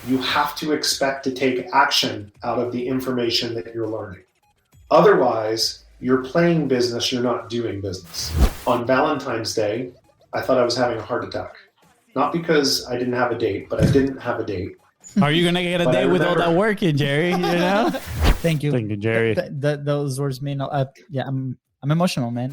you have to expect to take action out of the information that you're learning. Otherwise, you're playing business, you're not doing business. On Valentine's Day, I thought I was having a heart attack. Not because I didn't have a date, but I didn't have a date. Are you going to get a date with all that working, Jerry? You know? Thank you. Thank you, Jerry. Those words mean, yeah, I'm emotional, man.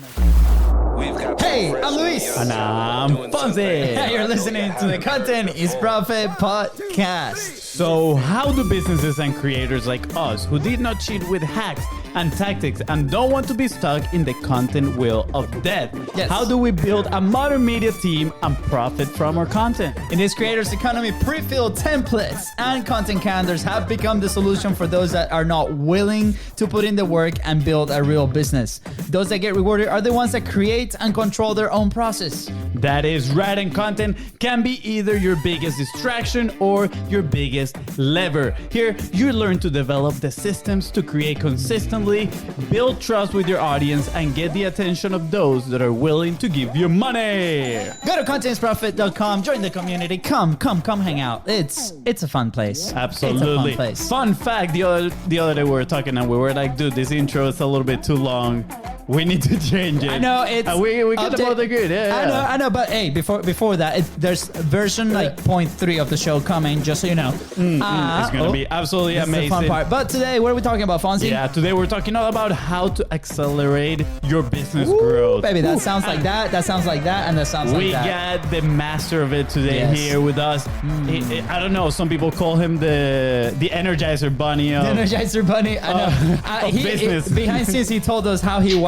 Hey, I'm Luis. And I'm FONZI. You're listening to the Content is Profit podcast. So how do businesses and creators like us who did not cheat with hacks and tactics and don't want to be stuck in the content wheel of death? Yes. How do we build a modern media team and profit from our content? In this creators economy, pre-filled templates and content calendars have become the solution for those that are not willing to put in the work and build a real business. Those that get rewarded are the ones that create and control their own process. That is right, and content can be either your biggest distraction or your biggest lever. Here, you learn to develop the systems to create consistently, build trust with your audience, and get the attention of those that are willing to give you money. Go to contentsprofit.com, join the community. Come hang out. It's a fun place. Absolutely. It's a fun place. Fun fact, the other day we were talking and we were like, dude, this intro is a little bit too long. We need to change it. I know it's. We get both agreed. Yeah. I know. But hey, before that, there's version like 0.3 of the show coming. Just so you know, it's gonna be absolutely amazing. The fun part. But today, what are we talking about, Fonzie? Yeah, today we're talking all about how to accelerate your business growth. Baby, that sounds like that. That sounds like that, and that sounds like that. We got the master of it today here with us. I don't know. Some people call him the Energizer Bunny. The Energizer Bunny. I know. Business. Behind scenes, he told us how he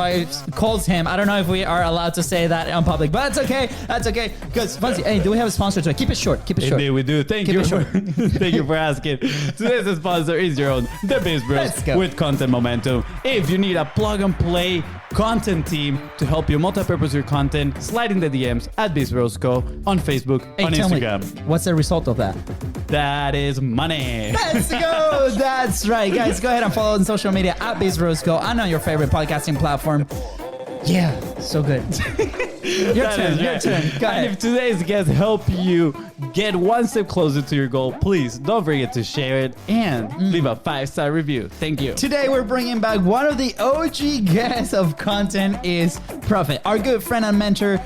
calls him. I don't know if we are allowed to say that on public, but that's okay. That's okay. Because Fonzie, hey, do we have a sponsor today? Keep it short. Keep it short. Indeed, we do. Thank you for asking. Today's sponsor is your own, the BIZBROS with Content Momentum. If you need a plug and play content team to help you multi-purpose your content, slide in the DMs at BIZBROS Co on Facebook, on Instagram. What's the result of that? That is money. Let's go. That's right, guys. Go ahead and follow on social media at BIZBROS Co and on your favorite podcasting platform. Yeah, so good. Your turn. Go ahead. And if today's guest help you get one step closer to your goal, please don't forget to share it and leave a 5-star review. Thank you. Today we're bringing back one of the OG guests of Content is Profit, our good friend and mentor.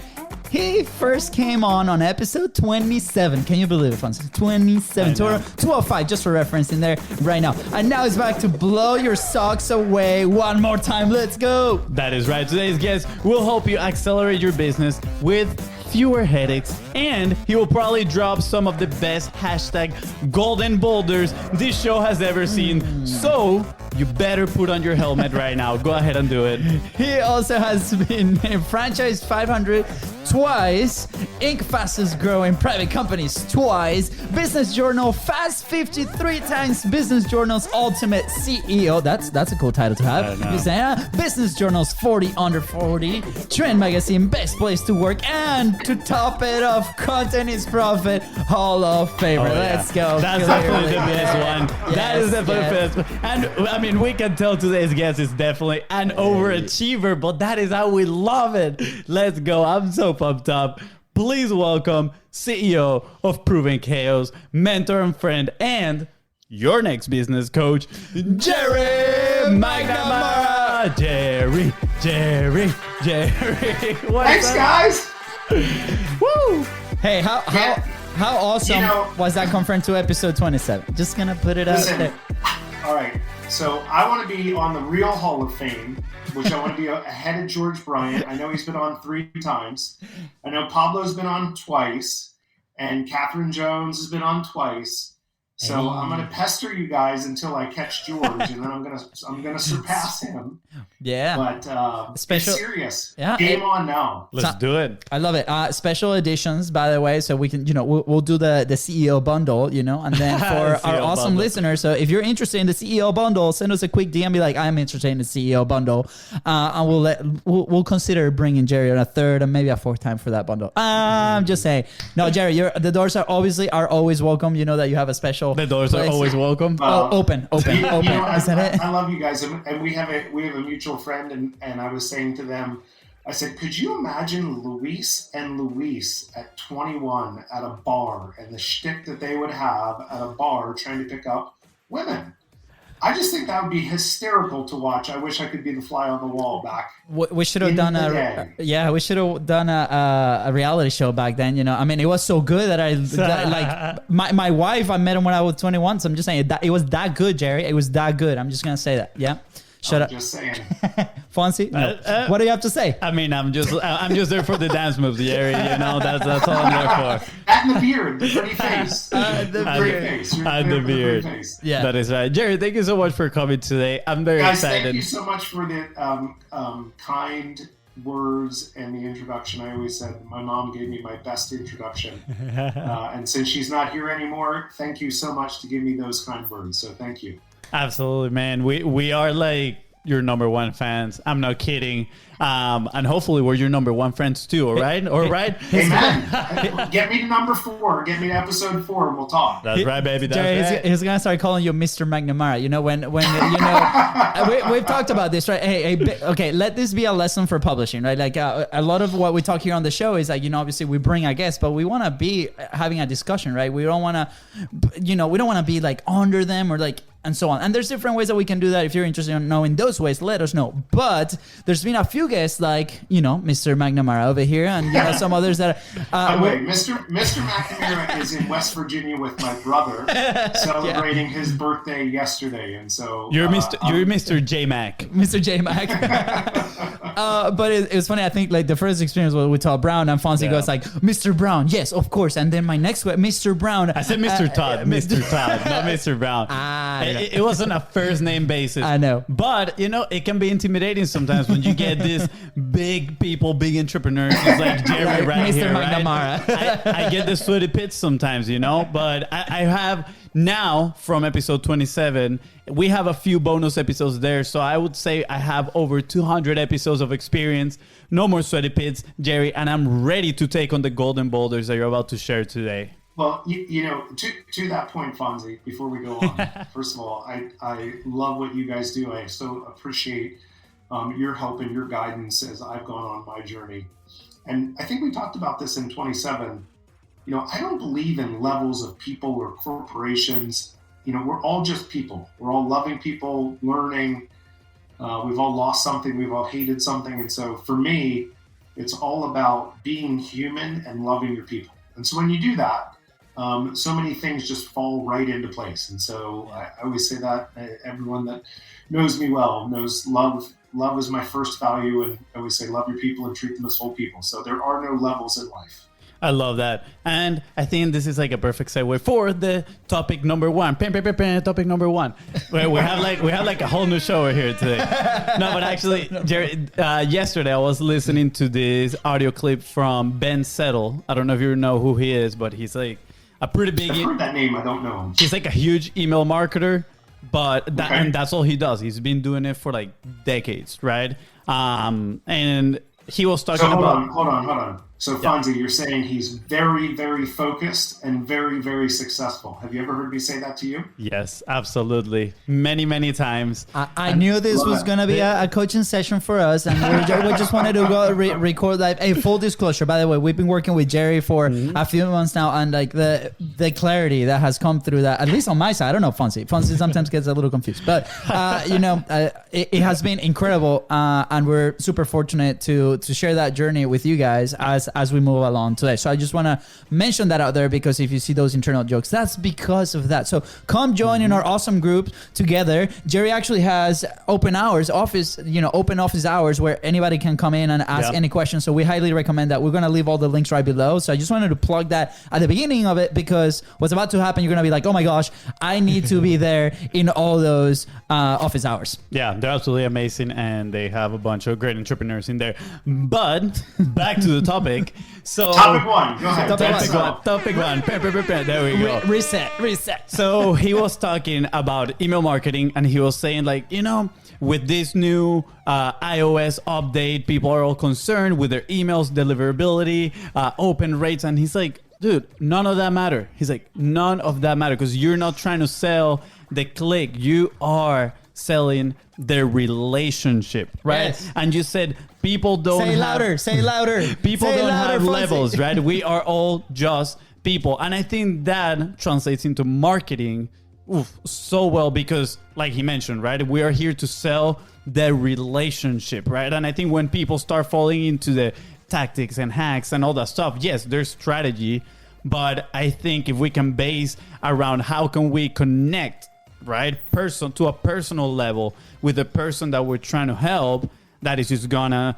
He first came on episode 27. Can you believe it, Fonzie? 27. 205, just for reference in there right now. And now he's back to blow your socks away one more time. Let's go. That is right. Today's guest will help you accelerate your business with fewer headaches, and he will probably drop some of the best hashtag golden boulders this show has ever seen. So you better put on your helmet right now. Go ahead and do it. He also has been in Franchise 500 twice, Inc. fastest growing private companies twice, Business Journal Fast 53 times, Business Journal's ultimate CEO. That's a cool title to have. You say, Business Journal's 40 under 40, Trend Magazine Best Place to Work, and to top it off, Content is Profit Hall of Famer. Let's go. That's definitely the best one. That is definitely the best. And I mean, we can tell today's guest is definitely an overachiever, but that is how we love it. Let's go. I'm so pumped up. Please welcome CEO of Proven Chaos, mentor and friend, and your next business coach, Jerry Macnamara. Jerry. Thanks, guys. Woo! Hey, how awesome was that conference to episode 27? Just gonna put it out there. All right, so I want to be on the real Hall of Fame, which I want to be ahead of George Bryant. I know he's been on 3 times. I know Pablo's been on twice, and Catherine Jones has been on twice. So I'm gonna pester you guys until I catch George, and then I'm gonna surpass him. Yeah, but special, it's serious. Yeah, game on now. Let's do it. I love it. Special editions, by the way, so we can, we'll do the CEO bundle, and then for our awesome listeners. So if you're interested in the CEO bundle, send us a quick DM. Be like, I'm interested in the CEO bundle, and we'll consider bringing Jerry on a 3rd and maybe a 4th time for that bundle. I'm just saying. No, Jerry, the doors are always welcome. You know that you have a special. The doors are always welcome. Open. Is that it? I love you guys, and we have a mutual friend, and I was saying to them, I said, could you imagine Luis and Luis at 21 at a bar and the shtick that they would have at a bar trying to pick up women? I just think that would be hysterical to watch. I wish I could be the fly on the wall back. We should have done we should have done a reality show back then. I mean, it was so good that my wife, I met him when I was 21. So I'm just saying that it was that good, Jerry. It was that good. I'm just gonna say that. Yeah. Shut up. Just saying. Fonzie, no. What do you have to say? I mean, I'm just there for the dance moves, Jerry. That's all I'm there for. And the beard, the pretty face, the great face, and the beard. Face. Yeah, that is right. Jerry, thank you so much for coming today. I'm very excited. Thank you so much for the kind words and the introduction. I always said my mom gave me my best introduction, and since she's not here anymore, thank you so much to give me those kind words. So thank you. Absolutely, man. We are like your number one fans. I'm not kidding. And hopefully we're your number one friends too, all right? All right? Amen. Get me to number 4. Get me to episode 4 and we'll talk. That's right, baby. That's Jerry, right. He's going to start calling you Mr. McNamara. We've talked about this, right? Hey, okay, let this be a lesson for publishing, right? Like a lot of what we talk here on the show is like, obviously we bring our guests, but we want to be having a discussion, right? We don't want to, we don't want to be like under them or like, and so on. And there's different ways that we can do that. If you're interested in knowing those ways, let us know. But there's been a few guests like, Mr. McNamara over here and some others that wait, Mr. McNamara is in West Virginia with my brother celebrating his birthday yesterday. And so you're Mr. J Mac. Mr. J Mac. But it was funny. I think like the first experience was with Todd Brown and Fonzie goes like, Mr. Brown, yes, of course. And then my next one, Mr. Brown. I said Mr. Todd, Mr. Todd, not Mr. Brown. It wasn't a first name basis. I know. But, it can be intimidating sometimes when you get these big people, big entrepreneurs. It's like Jerry right Mr. here, McNamara. Right? I get the sweaty pits sometimes, But I have now from episode 27, we have a few bonus episodes there. So I would say I have over 200 episodes of experience. No more sweaty pits, Jerry. And I'm ready to take on the golden boulders that you're about to share today. Well, to that point, Fonzie, before we go on, first of all, I love what you guys do. I so appreciate your help and your guidance as I've gone on my journey. And I think we talked about this in 27. I don't believe in levels of people or corporations. We're all just people. We're all loving people, learning. We've all lost something. We've all hated something. And so for me, it's all about being human and loving your people. And so when you do that, so many things just fall right into place. And so I always say that everyone that knows me well knows love is my first value. And I always say, love your people and treat them as whole people. So there are no levels in life. I love that. And I think this is like a perfect segue for the topic number 1. Topic number 1. Where we have like a whole new show over here today. No, but actually, Jerry, yesterday I was listening to this audio clip from Ben Settle. I don't know if you know who he is, but he's like a pretty big... I've heard that name. I don't know him. He's like a huge email marketer, but and that's all he does. He's been doing it for like decades, right? And he was talking about... Hold on. So, Fonzie, you're saying he's very, very focused and very, very successful. Have you ever heard me say that to you? Yes, absolutely. Many, many times. I knew this was going to be a coaching session for us, and we just wanted to go record that. Hey, full disclosure, by the way, we've been working with Jerry for a few months now, and like the clarity that has come through that, at least on my side, I don't know, Fonzie sometimes gets a little confused, but it has been incredible, and we're super fortunate to share that journey with you guys as we move along today. So I just want to mention that out there, because if you see those internal jokes, that's because of that. So come join in our awesome group together. Jerry actually has open office hours where anybody can come in and ask any questions. So we highly recommend that. We're going to leave all the links right below. So I just wanted to plug that at the beginning of it, because what's about to happen, you're going to be like, oh my gosh, I need to be there in all those office hours. Yeah, they're absolutely amazing, and they have a bunch of great entrepreneurs in there. But back to the topic. So topic 1, go ahead. Topic one. There we go. Reset. So he was talking about email marketing, and he was saying like, with this new iOS update, people are all concerned with their emails deliverability, open rates, and he's like, dude, none of that matter. He's like, none of that matter, because you're not trying to sell the click. You are selling their relationship, right? Yes. And you said people don't Say louder. People Say don't louder, have Fonzie. levels, right? We are all just people. And I think that translates into marketing so well because, like he mentioned, right? We are here to sell the relationship, right? And I think when people start falling into the tactics and hacks and all that stuff, yes, there's strategy. But I think if we can base around how can we connect, right, to a personal level with the person that we're trying to help, that is just gonna,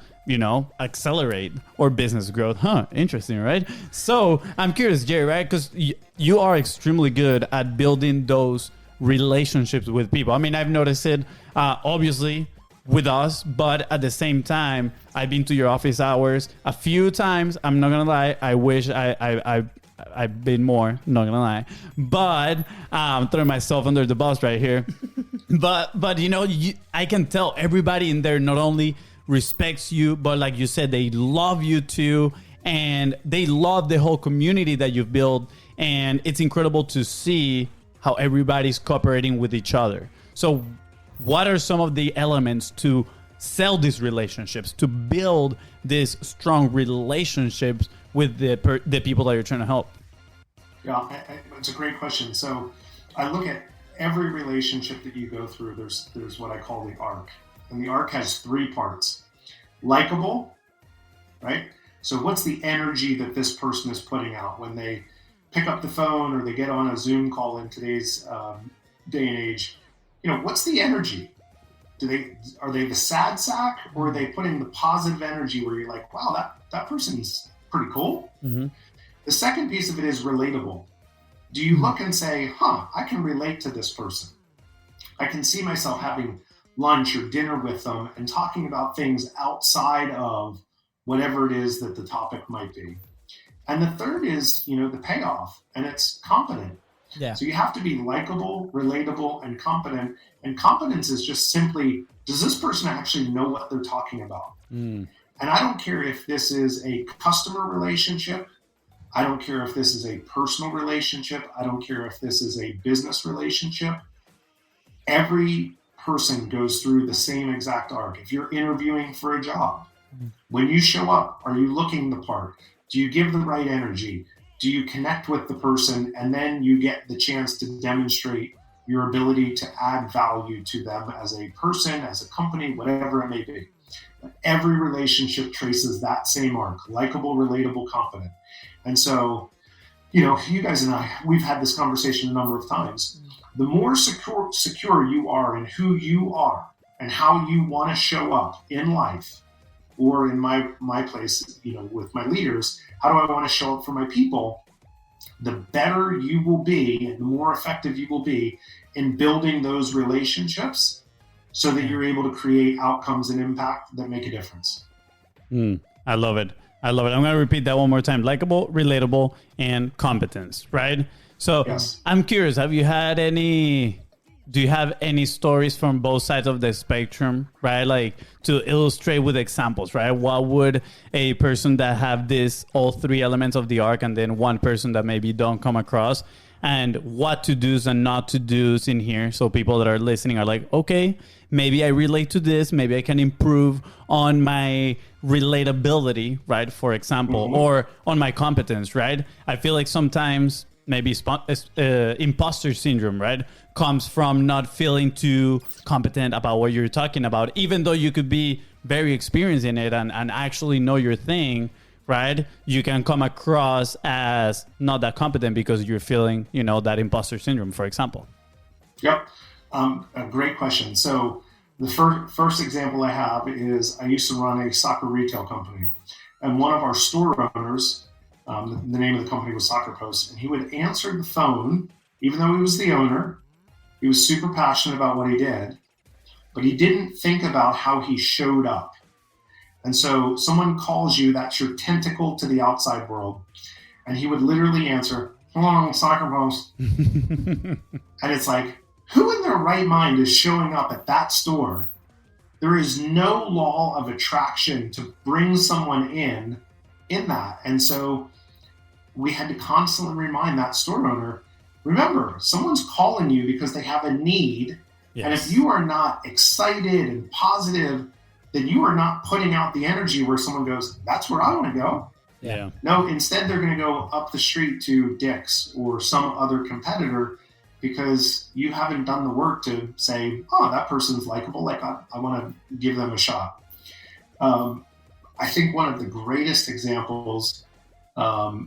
accelerate our business growth. Interesting, right? So I'm curious, Jerry, right? Because you are extremely good at building those relationships with people. I mean, I've noticed it, obviously, with us, but at the same time, I've been to your office hours a few times. I'm not gonna lie. I wish I've been more, not gonna lie, but I'm throwing myself under the bus right here. but I can tell everybody in there not only respects you, but like you said, they love you too, and they love the whole community that you've built, and it's incredible to see how everybody's cooperating with each other. So what are some of the elements to sell these relationships, to build these strong relationships with the people that you're trying to help? Yeah, it's a great question. So I look at every relationship that you go through, there's what I call the arc. And the arc has 3 parts. Likeable, right? So what's the energy that this person is putting out when they pick up the phone or they get on a Zoom call in today's day and age? What's the energy? Are they the sad sack, or are they putting the positive energy where you're like, wow, that person's pretty cool? Mm-hmm. The second piece of it is relatable. Do you look and say, I can relate to this person. I can see myself having lunch or dinner with them and talking about things outside of whatever it is that the topic might be. And the third is, the payoff, and it's competent. Yeah. So you have to be likable, relatable, and competent. And competence is just simply, does this person actually know what they're talking about? And I don't care if this is a customer relationship. I don't care if this is a personal relationship. I don't care if this is a business relationship. Every person goes through the same exact arc. If you're interviewing for a job, when you show up, are you looking the part? Do you give the right energy? Do you connect with the person? And then you get the chance to demonstrate your ability to add value to them as a person, as a company, whatever it may be. Every relationship traces that same arc: likable, relatable, competent. And so, you guys and I, we've had this conversation a number of times. The more secure you are in who you are and how you want to show up in life, or in my place, with my leaders, how do I want to show up for my people? The better you will be and the more effective you will be in building those relationships so that you're able to create outcomes and impact that make a difference. I love it. I'm going to repeat that one more time. Likable, relatable, and competence, right? So yes. I'm curious, do you have any stories from both sides of the spectrum, right? Like to illustrate with examples, right? What would a person that have all 3 elements of the arc, and then one person that maybe don't come across, and what to do's and not to do's in here, so people that are listening are like, okay, maybe I relate to this, maybe I can improve on my relatability, right? For example, or on my competence, right? I feel like sometimes maybe imposter syndrome, right, comes from not feeling too competent about what you're talking about, even though you could be very experienced in it and actually know your thing, right? You can come across as not that competent because you're feeling, that imposter syndrome, for example. Yep. A great question. So the first example I have is I used to run a soccer retail company, and one of our store owners, the name of the company was Soccer Post, and he would answer the phone, even though he was the owner. He was super passionate about what he did, but he didn't think about how he showed up. And so someone calls you, that's your tentacle to the outside world, and he would literally answer, "Hello, Soccer Post." And it's like, who in their right mind is showing up at that store? There is no law of attraction to bring someone in that. And so we had to constantly remind that store owner, remember, someone's calling you because they have a need And if you are not excited and positive, then you are not putting out the energy where someone goes, that's where I want to go. Yeah. No, instead they're going to go up the street to Dick's or some other competitor because you haven't done the work to say, oh, that person's likable. Like I want to give them a shot. I think one of the greatest examples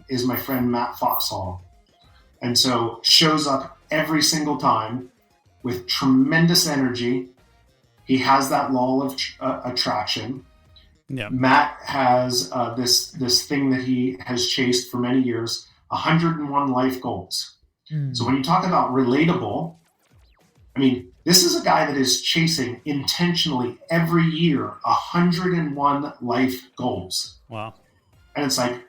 is my friend Matt Foxhall. And so shows up every single time with tremendous energy. He has that law of attraction. Yeah. Matt has this thing that he has chased for many years, 101 life goals. So when you talk about relatable, I mean, this is a guy that is chasing intentionally every year 101 life goals. Wow. And it's like,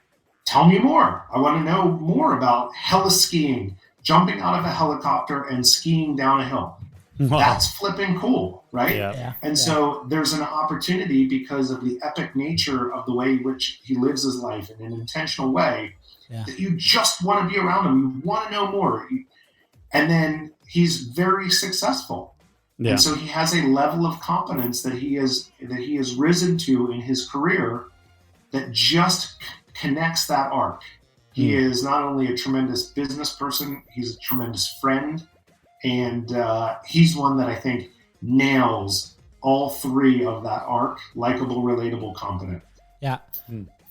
tell me more. I want to know more about heli-skiing, jumping out of a helicopter and skiing down a hill. Wow. That's flipping cool, right? Yeah. And so there's an opportunity because of the epic nature of the way in which he lives his life in an intentional way that you just want to be around him. You want to know more. And then he's very successful. Yeah. And so he has a level of competence that he has risen to in his career that just connects that arc. He is not only a tremendous business person, he's a tremendous friend. And he's one that I think nails all three of that arc: likable, relatable, competent. Yeah.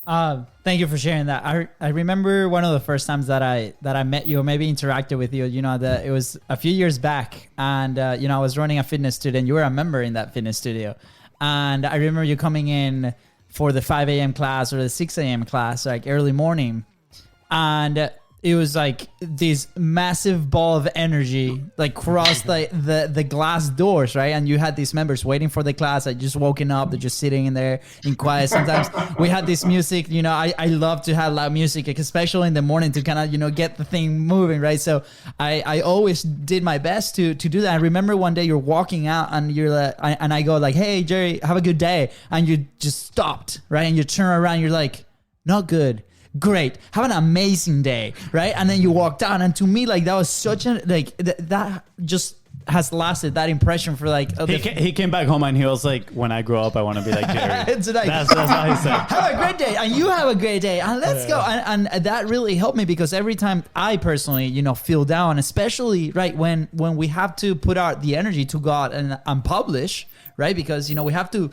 Thank you for sharing that. I remember one of the first times that I met you or maybe interacted with you. You know, it was a few years back, and you know, I was running a fitness studio, and you were a member in that fitness studio. And I remember you coming in for the 5 a.m. class or the 6 a.m. class, like early morning, and it was like this massive ball of energy like crossed the glass doors, right? And you had these members waiting for the class, like just woken up, they're just sitting in there in quiet. Sometimes we had this music, you know, I love to have loud music, especially in the morning to kind of, you know, get the thing moving, right? So I always did my best to do that. I remember one day you're walking out and you're like, and I go like, hey, Jerry, have a good day. And you just stopped, right? And you turn around, you're like, not good. Great, have an amazing day, right? And then you walked out, and to me, like, that was such a like that just has lasted that impression for like. He came back home and he was like, "When I grow up, I want to be like Jerry." It's like, that's what he said. Have a great day, and you have a great day, and let's go. And that really helped me because every time I personally, you know, feel down, especially right when we have to put out the energy to God and publish, right? Because you know we have to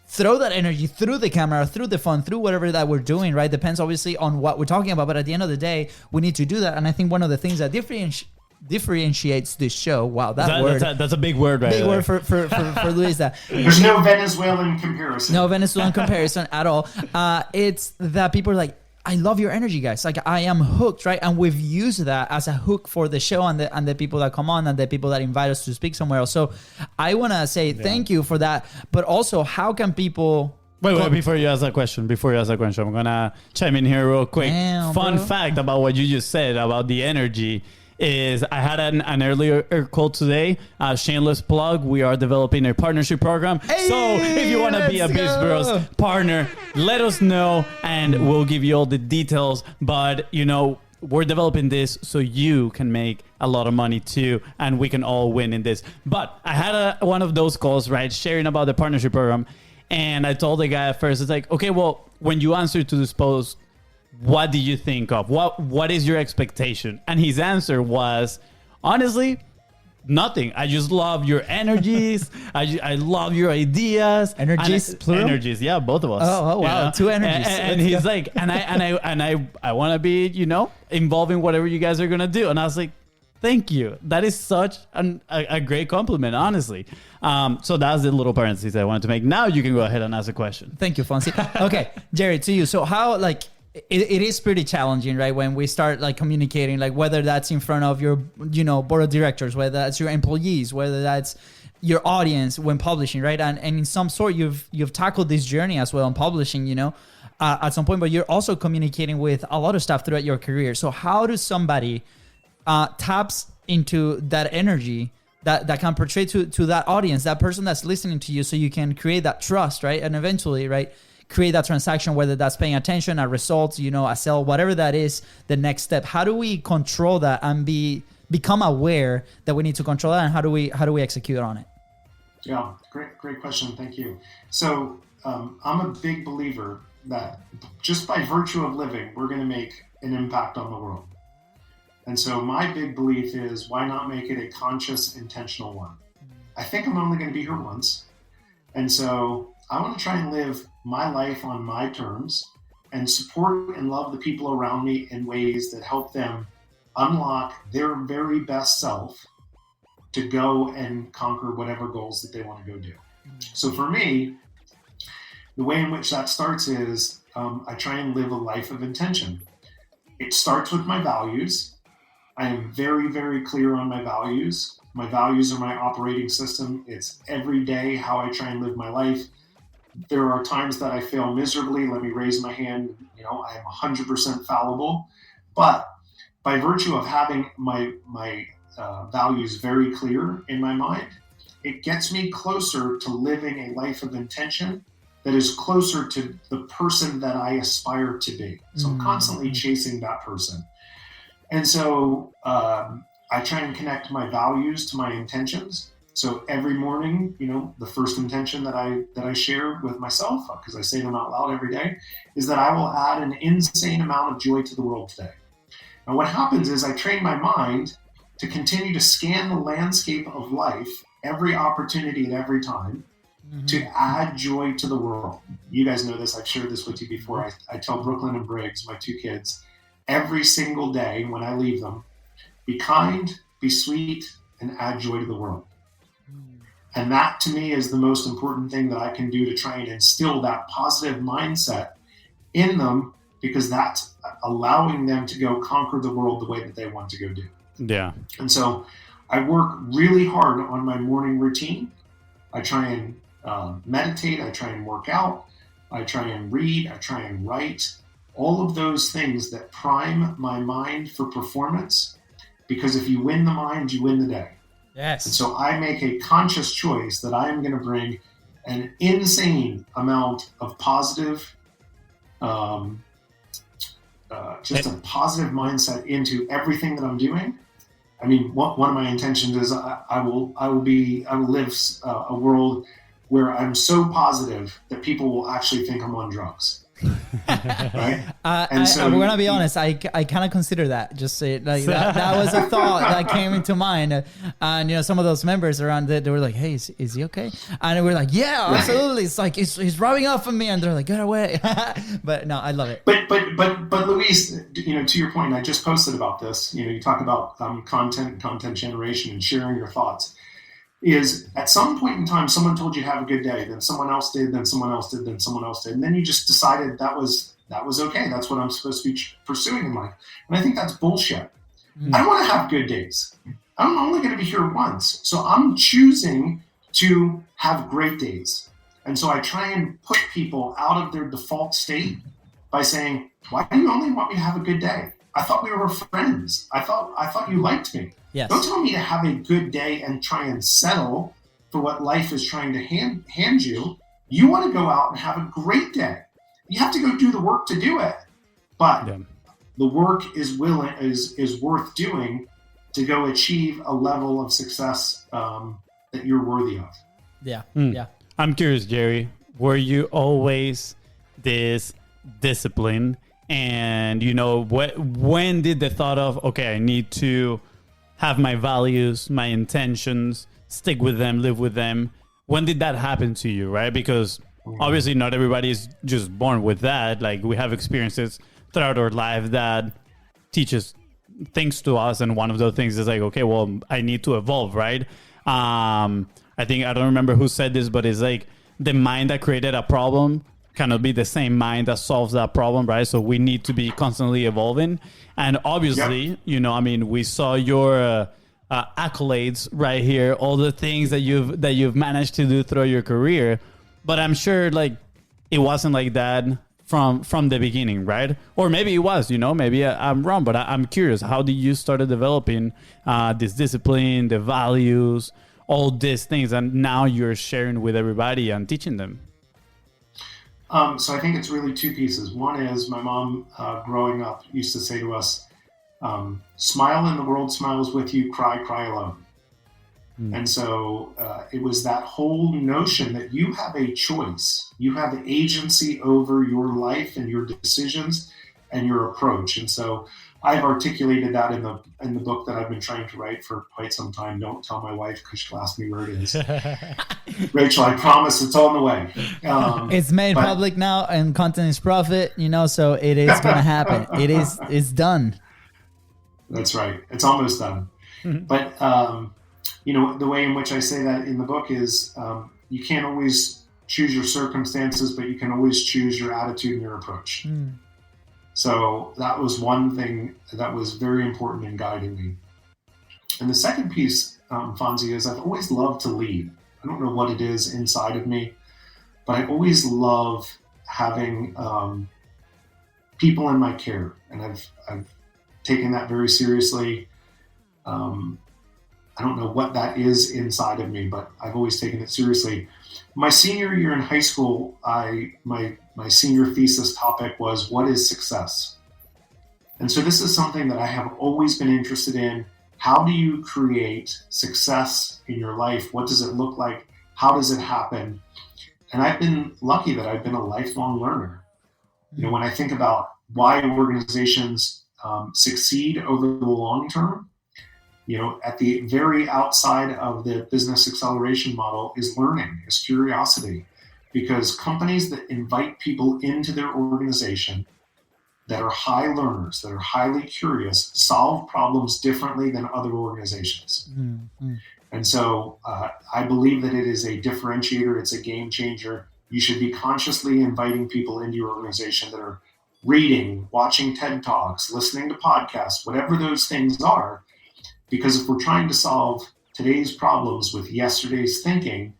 throw that energy through the camera, through the phone, through whatever that we're doing, right? Depends obviously on what we're talking about, but at the end of the day, we need to do that. And I think one of the things that differentiates this show, wow, that's a big word, right? Big word for LUISDA. There's no Venezuelan comparison. No Venezuelan comparison at all. It's that people are like, I love your energy, guys. Like I am hooked, right? And we've used that as a hook for the show and the people that come on and the people that invite us to speak somewhere else. So I want to say thank you for that. But also, how can people... Wait, before you ask that question, I'm going to chime in here real quick. Damn, Fun bro. fact about what you just said about the energy is I had an earlier call today, shameless plug. We are developing a partnership program. Hey, so if you want to be a BIZBROS partner, let us know and we'll give you all the details. But, you know, we're developing this so you can make a lot of money too, and we can all win in this. But I had one of those calls, right, sharing about the partnership program. And I told the guy at first, it's like, okay, well, when you answer to this post, what do you think of? What is your expectation? And his answer was, honestly, nothing. I just love your energies. I love your ideas. Energies, plural? Energies, yeah, both of us. Oh wow, you know? two energies. And he's like, and I want to be, you know, involved in whatever you guys are gonna do. And I was like, thank you. That is such a great compliment, honestly. So that's the little parentheses I wanted to make. Now you can go ahead and ask a question. Thank you, Fonzie. Okay, Jerry, to you. So how, like, it is pretty challenging, right? When we start like communicating, like whether that's in front of your, you know, board of directors, whether that's your employees, whether that's your audience when publishing, right? And in some sort, you've tackled this journey as well in publishing, you know, at some point, but you're also communicating with a lot of stuff throughout your career. So how does somebody taps into that energy that can portray to that audience, that person that's listening to you, so you can create that trust, right? And eventually, right, create that transaction, whether that's paying attention, a result, you know, a sell, whatever that is, the next step. How do we control that and be become aware that we need to control that, and how do we execute on it? Yeah, great question. Thank you. So I'm a big believer that just by virtue of living, we're going to make an impact on the world. And so my big belief is, why not make it a conscious, intentional one? I think I'm only going to be here once. And so I want to try and live my life on my terms and support and love the people around me in ways that help them unlock their very best self to go and conquer whatever goals that they want to go do. So for me, the way in which that starts is I try and live a life of intention. It starts with my values. I am very, very clear on my values. My values are my operating system. It's every day how I try and live my life. There are times that I fail miserably. Let me raise my hand. I am 100% fallible. But by virtue of having my values very clear in my mind, it gets me closer to living a life of intention that is closer to the person that I aspire to be. So I'm constantly chasing that person. And so I try and connect my values to my intentions. So every morning, the first intention that I share with myself, because I say them out loud every day, is that I will add an insane amount of joy to the world today. Now what happens is I train my mind to continue to scan the landscape of life, every opportunity at every time, to add joy to the world. You guys know this, I've shared this with you before. I tell Brooklyn and Briggs, my two kids, every single day when I leave them, be kind, be sweet, and add joy to the world. And that to me is the most important thing that I can do to try and instill that positive mindset in them, because that's allowing them to go conquer the world the way that they want to go do. Yeah. And so I work really hard on my morning routine. I try and meditate. I try and work out. I try and read. I try and write. All of those things that prime my mind for performance, because if you win the mind, you win the day. Yes. And so I make a conscious choice that I am going to bring an insane amount of positive, just a positive mindset into everything that I'm doing. I mean, one of my intentions is I will live a world where I'm so positive that people will actually think I'm on drugs. Right? And so we're gonna be honest. I kind of consider that. Just say like that was a thought that came into mind, and some of those members around they were like, "Hey, is he okay?" And we're like, "Yeah, absolutely." It's like he's rubbing off on me, and they're like, "Get away!" But no, I love it. But Luis, to your point, I just posted about this. You talk about content generation and sharing your thoughts. Is at some point in time, someone told you to have a good day, then someone else did, then someone else did, then someone else did. And then you just decided that was okay. That's what I'm supposed to be pursuing in life. And I think that's bullshit. I don't want to have good days. I'm only going to be here once. So I'm choosing to have great days. And so I try and put people out of their default state by saying, why do you only want me to have a good day? I thought we were friends. I thought you liked me. Yes. Don't tell me to have a good day and try and settle for what life is trying to hand you. You want to go out and have a great day. You have to go do the work to do it. But the work is worth doing to go achieve a level of success that you're worthy of. Yeah. Yeah. I'm curious, Jerry, were you always this discipline? And, when did the thought of, okay, I need to have my values, my intentions, stick with them, live with them. When did that happen to you, right? Because obviously not everybody is just born with that. Like we have experiences throughout our life that teaches things to us. And one of those things is like, okay, well, I need to evolve, right? I don't remember who said this, but it's like the mind that created a problem cannot be the same mind that solves that problem, right? So we need to be constantly evolving. And obviously, we saw your accolades right here, all the things that you've managed to do throughout your career. But I'm sure like it wasn't like that from the beginning, right? Or maybe it was, maybe I'm wrong, but I'm curious. How did you start developing this discipline, the values, all these things, and now you're sharing with everybody and teaching them? So I think it's really two pieces. One is my mom, growing up, used to say to us, smile and the world smiles with you, cry alone. And so it was that whole notion that you have a choice. You have agency over your life and your decisions and your approach. And so I've articulated that in the book that I've been trying to write for quite some time. Don't tell my wife because she'll ask me where it is. Rachel, I promise it's on the way. It's made public now, and content is profit, so it is going to happen. It's done. That's right. It's almost done. But, the way in which I say that in the book is you can't always choose your circumstances, but you can always choose your attitude and your approach. So that was one thing that was very important in guiding me. And the second piece, Fonzie, is I've always loved to lead. I don't know what it is inside of me, but I always love having people in my care. And I've taken that very seriously. I don't know what that is inside of me, but I've always taken it seriously. My senior year in high school, my senior thesis topic was, what is success? And so this is something that I have always been interested in. How do you create success in your life? What does it look like? How does it happen? And I've been lucky that I've been a lifelong learner. When I think about why organizations succeed over the long term, at the very outside of the business acceleration model is learning, is curiosity. Because companies that invite people into their organization that are high learners, that are highly curious, solve problems differently than other organizations. And so I believe that it is a differentiator. It's a game changer. You should be consciously inviting people into your organization that are reading, watching TED Talks, listening to podcasts, whatever those things are. Because if we're trying to solve today's problems with yesterday's thinking,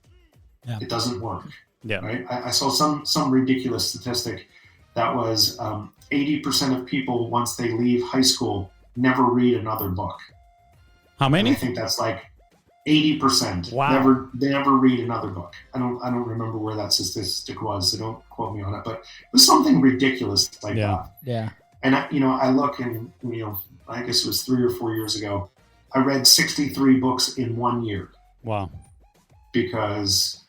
it doesn't work. Yeah. Right? I saw some ridiculous statistic that was 80% of people, once they leave high school, never read another book. How many? And I think that's like 80%. Wow. They never read another book. I don't remember where that statistic was, so don't quote me on it. But it was something ridiculous like that. Yeah. And I look and I guess it was 3 or 4 years ago, I read 63 books in 1 year. Wow. Because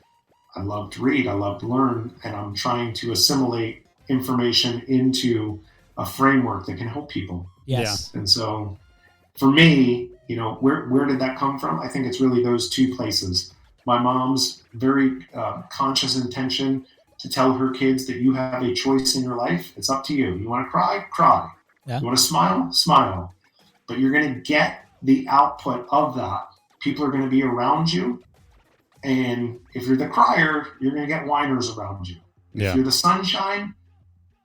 I love to read, I love to learn, and I'm trying to assimilate information into a framework that can help people. Yes. And so for me, where did that come from? I think it's really those two places. My mom's very conscious intention to tell her kids that you have a choice in your life. It's up to you. You want to cry? Cry. Yeah. You want to smile? Smile. But you're going to get the output of that. People are going to be around you. And if you're the crier, you're going to get whiners around you. If you're the sunshine,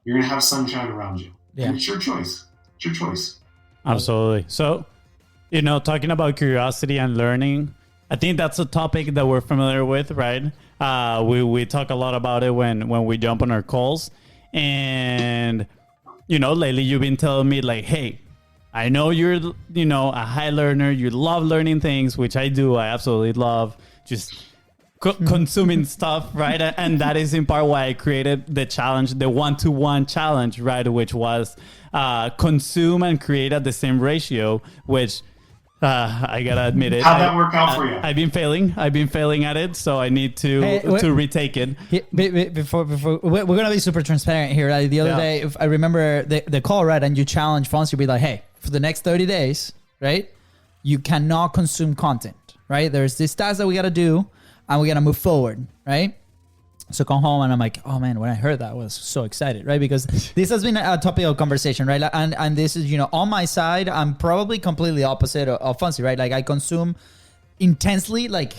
you're going to have sunshine around you. Yeah. And it's your choice. It's your choice. Absolutely. So, talking about curiosity and learning, I think that's a topic that we're familiar with, right? We talk a lot about it when we jump on our calls. And, lately you've been telling me like, hey, I know you're, a high learner. You love learning things, which I do. I absolutely love just consuming stuff, right? And that is in part why I created the challenge, the 1-to-1 challenge, right? Which was consume and create at the same ratio, which I gotta admit it. How'd that work out for you? I've been failing at it, so I need to retake it. Before we're gonna be super transparent here. Right? The other day, if I remember the call, right, and you challenge FONZI to be like, hey, for the next 30 days, right, you cannot consume content, right? There's this task that we gotta do, and we gotta move forward, right? So come home and I'm like, oh man, when I heard that, I was so excited, right? Because this has been a topic of conversation, right? And this is, on my side, I'm probably completely opposite of FONZI, right? Like I consume intensely, like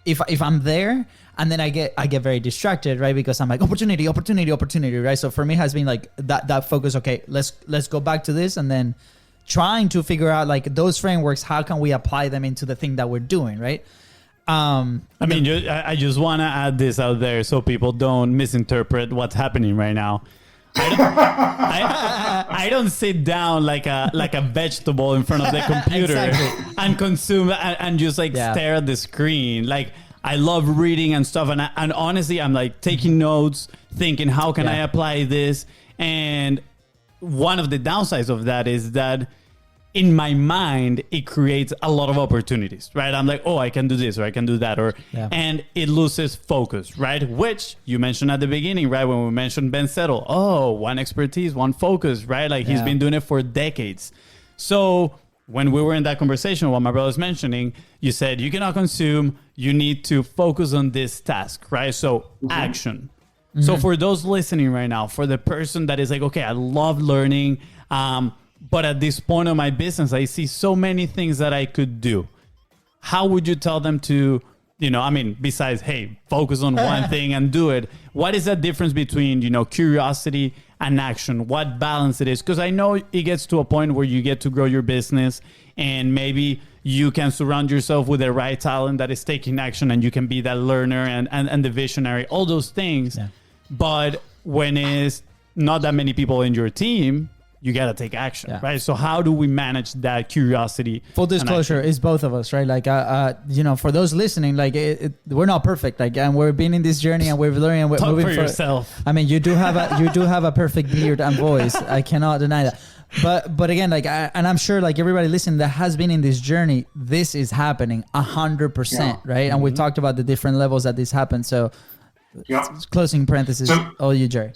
if I'm there, and then I get very distracted, right? Because I'm like, opportunity, right? So for me, it has been like that focus. Okay, let's go back to this, and then trying to figure out like those frameworks. How can we apply them into the thing that we're doing, right? I just want to add this out there so people don't misinterpret what's happening right now. I don't sit down like a vegetable in front of the computer and consume and just stare at the screen. Like I love reading and stuff, and honestly, I'm like taking notes, thinking how can I apply this. And one of the downsides of that is that in my mind, it creates a lot of opportunities, right? I'm like, oh, I can do this or I can do that, and it loses focus, right? Which you mentioned at the beginning, right? When we mentioned Ben Settle, one expertise, one focus, right? Like he's been doing it for decades. So when we were in that conversation, what my brother's mentioning, you said you cannot consume, you need to focus on this task, right? So action. So for those listening right now, for the person that is like, okay, I love learning, but at this point of my business, I see so many things that I could do. How would you tell them to, besides, hey, focus on one thing and do it? What is the difference between, curiosity and action? What balance it is? Because I know it gets to a point where you get to grow your business and maybe you can surround yourself with the right talent that is taking action and you can be that learner and the visionary, all those things. Yeah. But when it's not that many people in your team, you got to take action, right? So how do we manage that curiosity? Full disclosure, it's both of us, right? Like, for those listening, like we're not perfect, like, and we've been in this journey and we're learning and we're Talk moving for yourself. I mean, you do have a perfect beard and voice. I cannot deny that. But again, like, and I'm sure like everybody listening that has been in this journey, this is happening 100%, right? And we talked about the different levels that this happens. So closing parenthesis, all you, Jerry.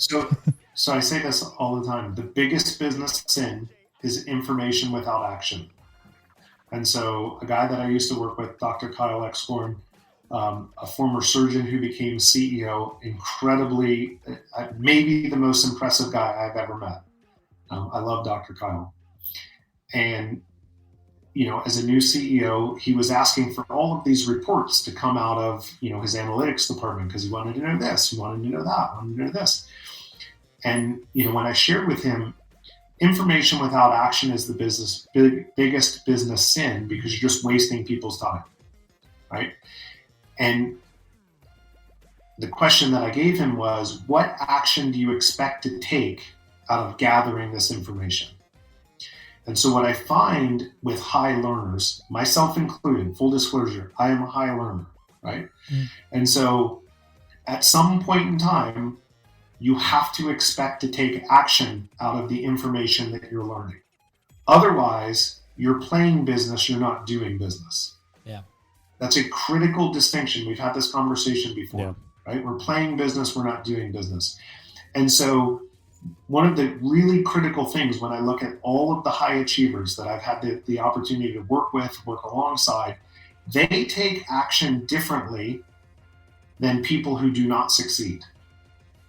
So I say this all the time. The biggest business sin is information without action. And so a guy that I used to work with, Dr. Kyle Excorn, a former surgeon who became CEO, incredibly, maybe the most impressive guy I've ever met. I love Dr. Kyle. And, as a new CEO, he was asking for all of these reports to come out of, his analytics department because he wanted to know this, he wanted to know that, wanted to know this. And, when I shared with him, information without action is the biggest business sin because you're just wasting people's time, right? And the question that I gave him was, what action do you expect to take out of gathering this information? And so what I find with high learners, myself included, full disclosure, I am a high learner, right? And so at some point in time, you have to expect to take action out of the information that you're learning. Otherwise, you're playing business, you're not doing business. Yeah. That's a critical distinction. We've had this conversation before, right? We're playing business, we're not doing business. And so one of the really critical things when I look at all of the high achievers that I've had the opportunity to work with, work alongside, they take action differently than people who do not succeed.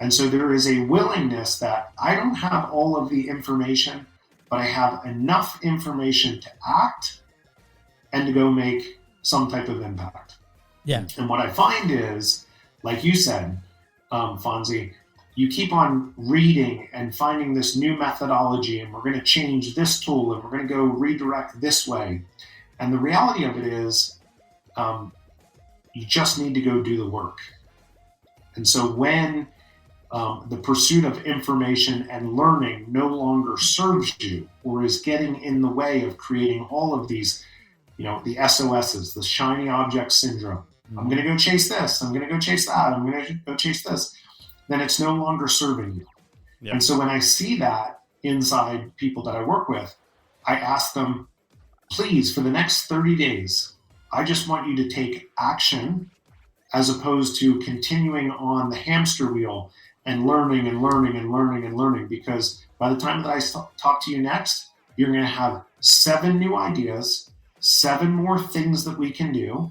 And so there is a willingness that I don't have all of the information, but I have enough information to act and to go make some type of impact. Yeah. And what I find is, like you said, FONZI, you keep on reading and finding this new methodology, and we're going to change this tool, and we're going to go redirect this way. And the reality of it is, you just need to go do the work. And so when the pursuit of information and learning no longer serves you or is getting in the way of creating all of these, the SOSs, the shiny object syndrome. I'm going to go chase this. I'm going to go chase that. I'm going to go chase this. Then it's no longer serving you. Yeah. And so when I see that inside people that I work with, I ask them, please, for the next 30 days, I just want you to take action as opposed to continuing on the hamster wheel and learning and learning and learning and learning, because by the time that I talk to you next, you're going to have 7 new ideas, 7 more things that we can do.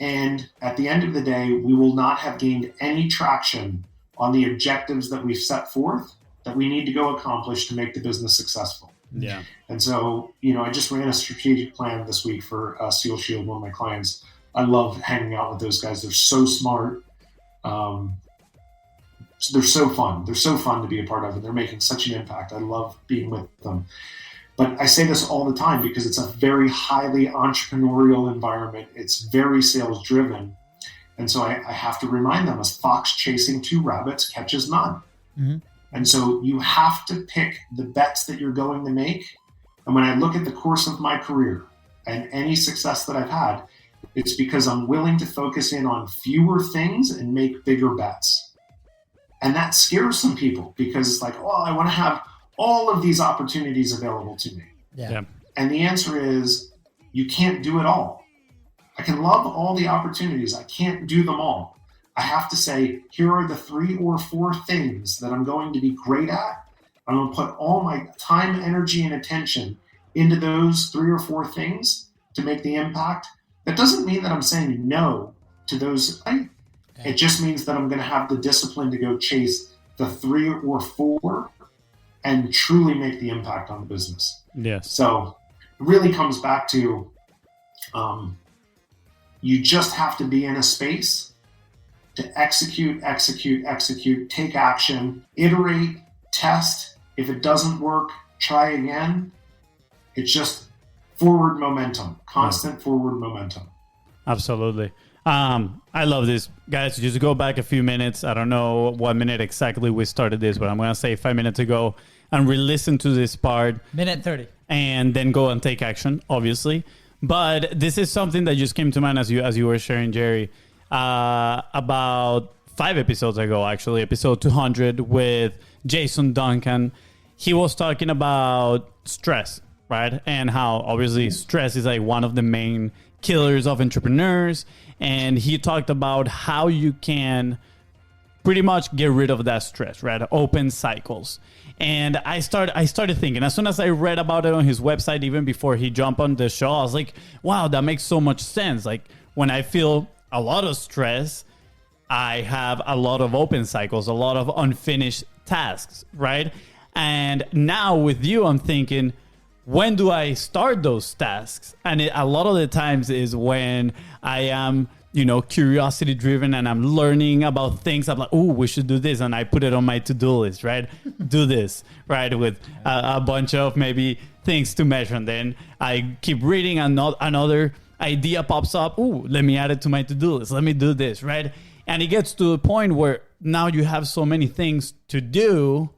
And at the end of the day, we will not have gained any traction on the objectives that we've set forth that we need to go accomplish to make the business successful. Yeah. And so, I just ran a strategic plan this week for Seal Shield, one of my clients. I love hanging out with those guys. They're so smart. They're so fun. They're so fun to be a part of, and they're making such an impact. I love being with them. But I say this all the time because it's a very highly entrepreneurial environment. It's very sales driven. And so I have to remind them, a fox chasing 2 rabbits catches none. Mm-hmm. And so you have to pick the bets that you're going to make. And when I look at the course of my career and any success that I've had, it's because I'm willing to focus in on fewer things and make bigger bets. And that scares some people because it's like, well, I want to have all of these opportunities available to me. Yeah. And the answer is, you can't do it all. I can love all the opportunities. I can't do them all. I have to say, here are the 3 or 4 things that I'm going to be great at. I'm going to put all my time, energy, and attention into those 3 or 4 things to make the impact. That doesn't mean that I'm saying no to those. It just means that I'm going to have the discipline to go chase the 3 or 4 and truly make the impact on the business. Yes. So it really comes back to you just have to be in a space to execute, take action, iterate, test. If it doesn't work, try again. It's just forward momentum, constant forward momentum. Absolutely. I love this. Guys, just go back a few minutes. I don't know what minute exactly we started this, but I'm going to say 5 minutes ago and re-listen to this part. Minute 30. And then go and take action, obviously. But this is something that just came to mind as you were sharing, Jerry, about 5 episodes ago, actually, episode 200 with Jason Duncan. He was talking about stress, right? And how obviously stress is like one of the main killers of entrepreneurs. And he talked about how you can pretty much get rid of that stress, right? Open cycles. And I started thinking, as soon as I read about it on his website, even before he jumped on the show, I was like, wow, that makes so much sense. Like when I feel a lot of stress, I have a lot of open cycles, a lot of unfinished tasks, right? And now with you, I'm thinking, when do I start those tasks? And a lot of the times is when I am, curiosity driven and I'm learning about things. I'm like, oh, we should do this. And I put it on my to-do list, right? Do this, right? With a bunch of maybe things to measure. And then I keep reading and another idea pops up. Oh, let me add it to my to-do list. Let me do this, right? And it gets to the point where now you have so many things to do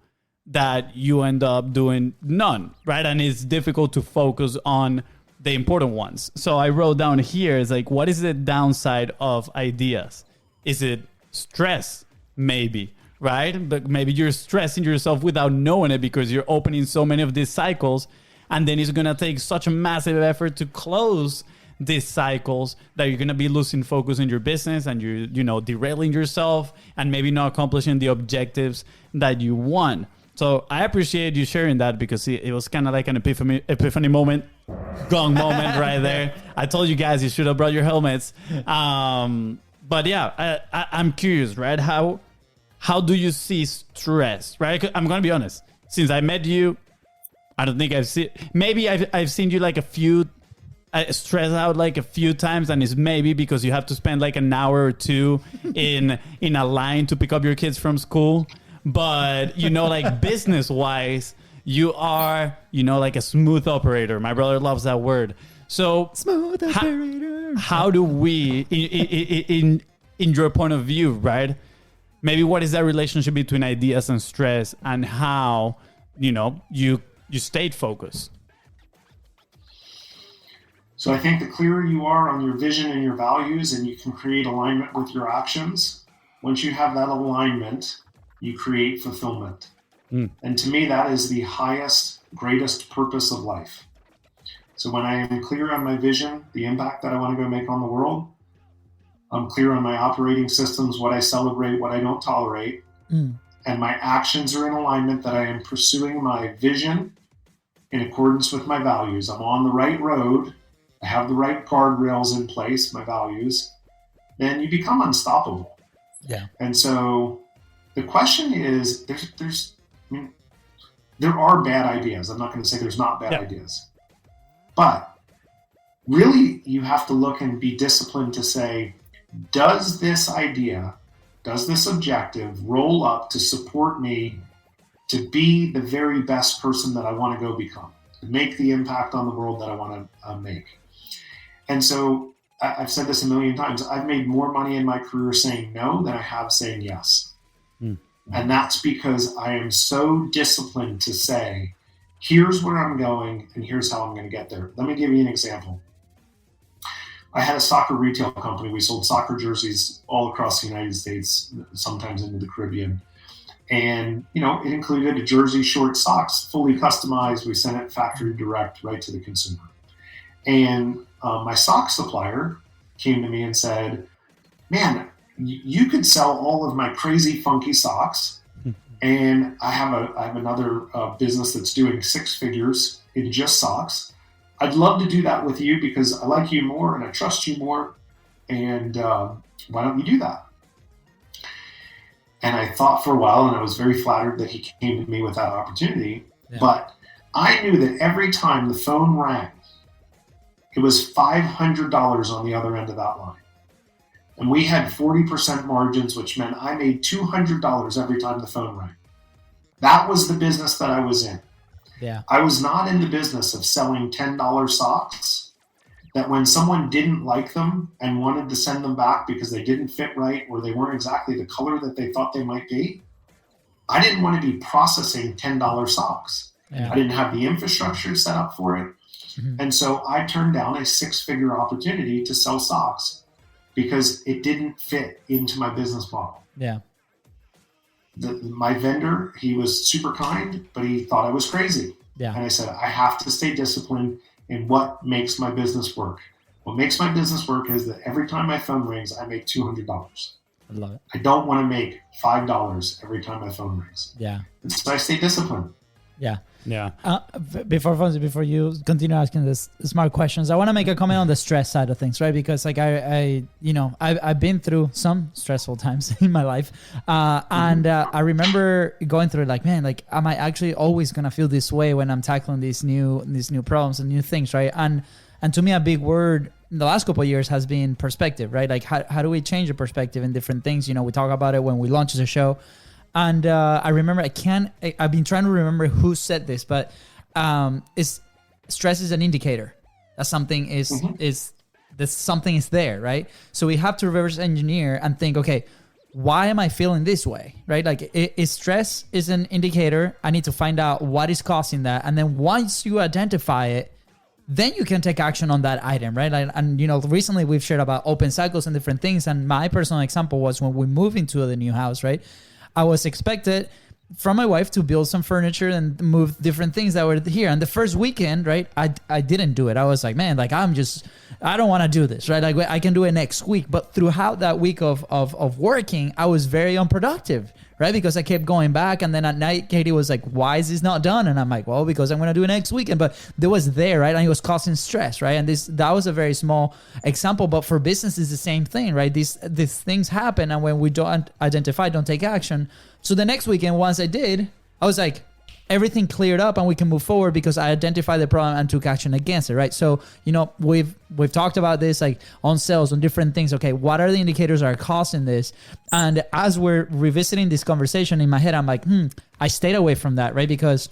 that you end up doing none, right? And it's difficult to focus on the important ones. So I wrote down here, is like, what is the downside of ideas? Is it stress? Maybe, right? But maybe you're stressing yourself without knowing it because you're opening so many of these cycles, and then it's going to take such a massive effort to close these cycles that you're going to be losing focus in your business, and you're, derailing yourself and maybe not accomplishing the objectives that you want. So I appreciate you sharing that, because it was kind of like an epiphany moment, gong moment right there. I told you guys you should have brought your helmets. But yeah, I'm curious, right? How do you see stress, right? I'm going to be honest. Since I met you, I don't think I've seen you like a few stress out like a few times, and it's maybe because you have to spend like an hour or two in a line to pick up your kids from school. But, like business wise, you are, like a smooth operator. My brother loves that word. So smooth operator. How do we, in your point of view, right? Maybe what is that relationship between ideas and stress, and how, you stayed focused? So I think the clearer you are on your vision and your values, and you can create alignment with your actions, once you have that alignment, you create fulfillment. And to me, that is the highest, greatest purpose of life. So when I am clear on my vision, the impact that I want to go make on the world, I'm clear on my operating systems, what I celebrate, what I don't tolerate, and my actions are in alignment, that I am pursuing my vision in accordance with my values. I'm on the right road. I have the right guardrails in place, my values. Then you become unstoppable. Yeah. And so the question is, there are bad ideas. I'm not going to say there's not bad ideas. But really, you have to look and be disciplined to say, does this idea, does this objective roll up to support me to be the very best person that I want to go become, to make the impact on the world that I want to make? And so I've said this a million times. I've made more money in my career saying no than I have saying yes. And that's because I am so disciplined to say, here's where I'm going and here's how I'm going to get there. Let me give you an example. I had a soccer retail company. We sold soccer jerseys all across the United States, sometimes into the Caribbean. And, it included a jersey, short, socks, fully customized. We sent it factory direct right to the consumer. And my sock supplier came to me and said, man, you could sell all of my crazy, funky socks. And I have another business that's doing 6 figures in just socks. I'd love to do that with you because I like you more and I trust you more. And why don't you do that? And I thought for a while, and I was very flattered that he came to me with that opportunity. Yeah. But I knew that every time the phone rang, it was $500 on the other end of that line. And we had 40% margins, which meant I made $200 every time the phone rang. That was the business that I was in. Yeah. I was not in the business of selling $10 socks that when someone didn't like them and wanted to send them back because they didn't fit right or they weren't exactly the color that they thought they might be, I didn't want to be processing $10 socks. Yeah. I didn't have the infrastructure set up for it. Mm-hmm. And so I turned down a 6-figure opportunity to sell socks because it didn't fit into my business model. Yeah. My vendor, he was super kind, but he thought I was crazy. Yeah. And I said, I have to stay disciplined in what makes my business work. What makes my business work is that every time my phone rings, I make $200. I love it. I don't want to make $5 every time my phone rings. Yeah. And so I stay disciplined. Yeah. Yeah. Before FONZI, before you continue asking this smart questions, I want to make a comment on the stress side of things, right? Because like I've been through some stressful times in my life, and I remember going through it like, man, like am I actually always gonna feel this way when I'm tackling these new problems and new things, right? And to me, a big word in the last couple of years has been perspective, right? Like how do we change the perspective in different things? We talk about it when we launch the show. And I remember I've been trying to remember who said this, but stress is an indicator that something is something is there, right? So we have to reverse engineer and think, okay, why am I feeling this way, right? Like is stress is an indicator. I need to find out what is causing that. And then once you identify it, then you can take action on that item, right? And recently we've shared about open cycles and different things. And my personal example was when we moved into the new house, right? I was expected from my wife to build some furniture and move different things that were here. And the first weekend, right, I didn't do it. I was like, man, like I don't want to do this, right? Like I can do it next week. But throughout that week of working, I was very unproductive, right? Because I kept going back. And then at night, Katie was like, why is this not done? And I'm like, well, because I'm going to do it next weekend. But there was there, right? And it was causing stress, right? And that was a very small example. But for business, it's the same thing, right? These things happen. And when we don't identify, don't take action. So the next weekend, once I did, I was like, everything cleared up and we can move forward because I identified the problem and took action against it, right? So, we've talked about this like on sales, on different things. Okay, what are the indicators that are causing this? And as we're revisiting this conversation in my head, I'm like, I stayed away from that, right? Because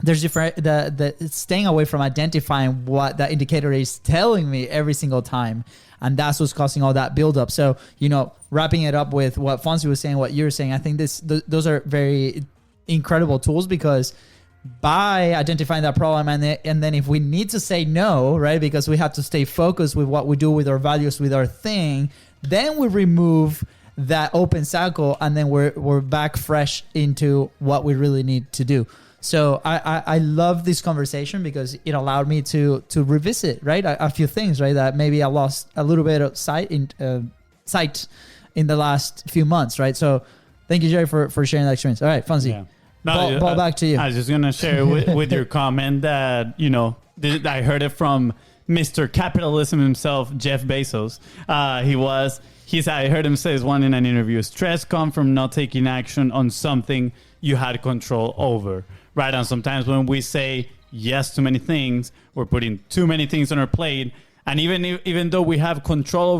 there's the staying away from identifying what that indicator is telling me every single time. And that's what's causing all that buildup. So, wrapping it up with what FONZI was saying, what you're saying, I think those are very incredible tools because by identifying that problem and then if we need to say no, right, because we have to stay focused with what we do with our values, with our thing, then we remove that open cycle and then we're back fresh into what we really need to do. So I love this conversation because it allowed me to revisit, right, a few things, right, that maybe I lost a little bit of sight in the last few months, right? So thank you, Jerry, for sharing that experience. All right, FONZI. Yeah. Ball back to you. I was just going to share with your comment that, I heard it from Mr. Capitalism himself, Jeff Bezos. I heard him say one in an interview, stress comes from not taking action on something you had control over, right? And sometimes when we say yes to many things, we're putting too many things on our plate. And even though we have control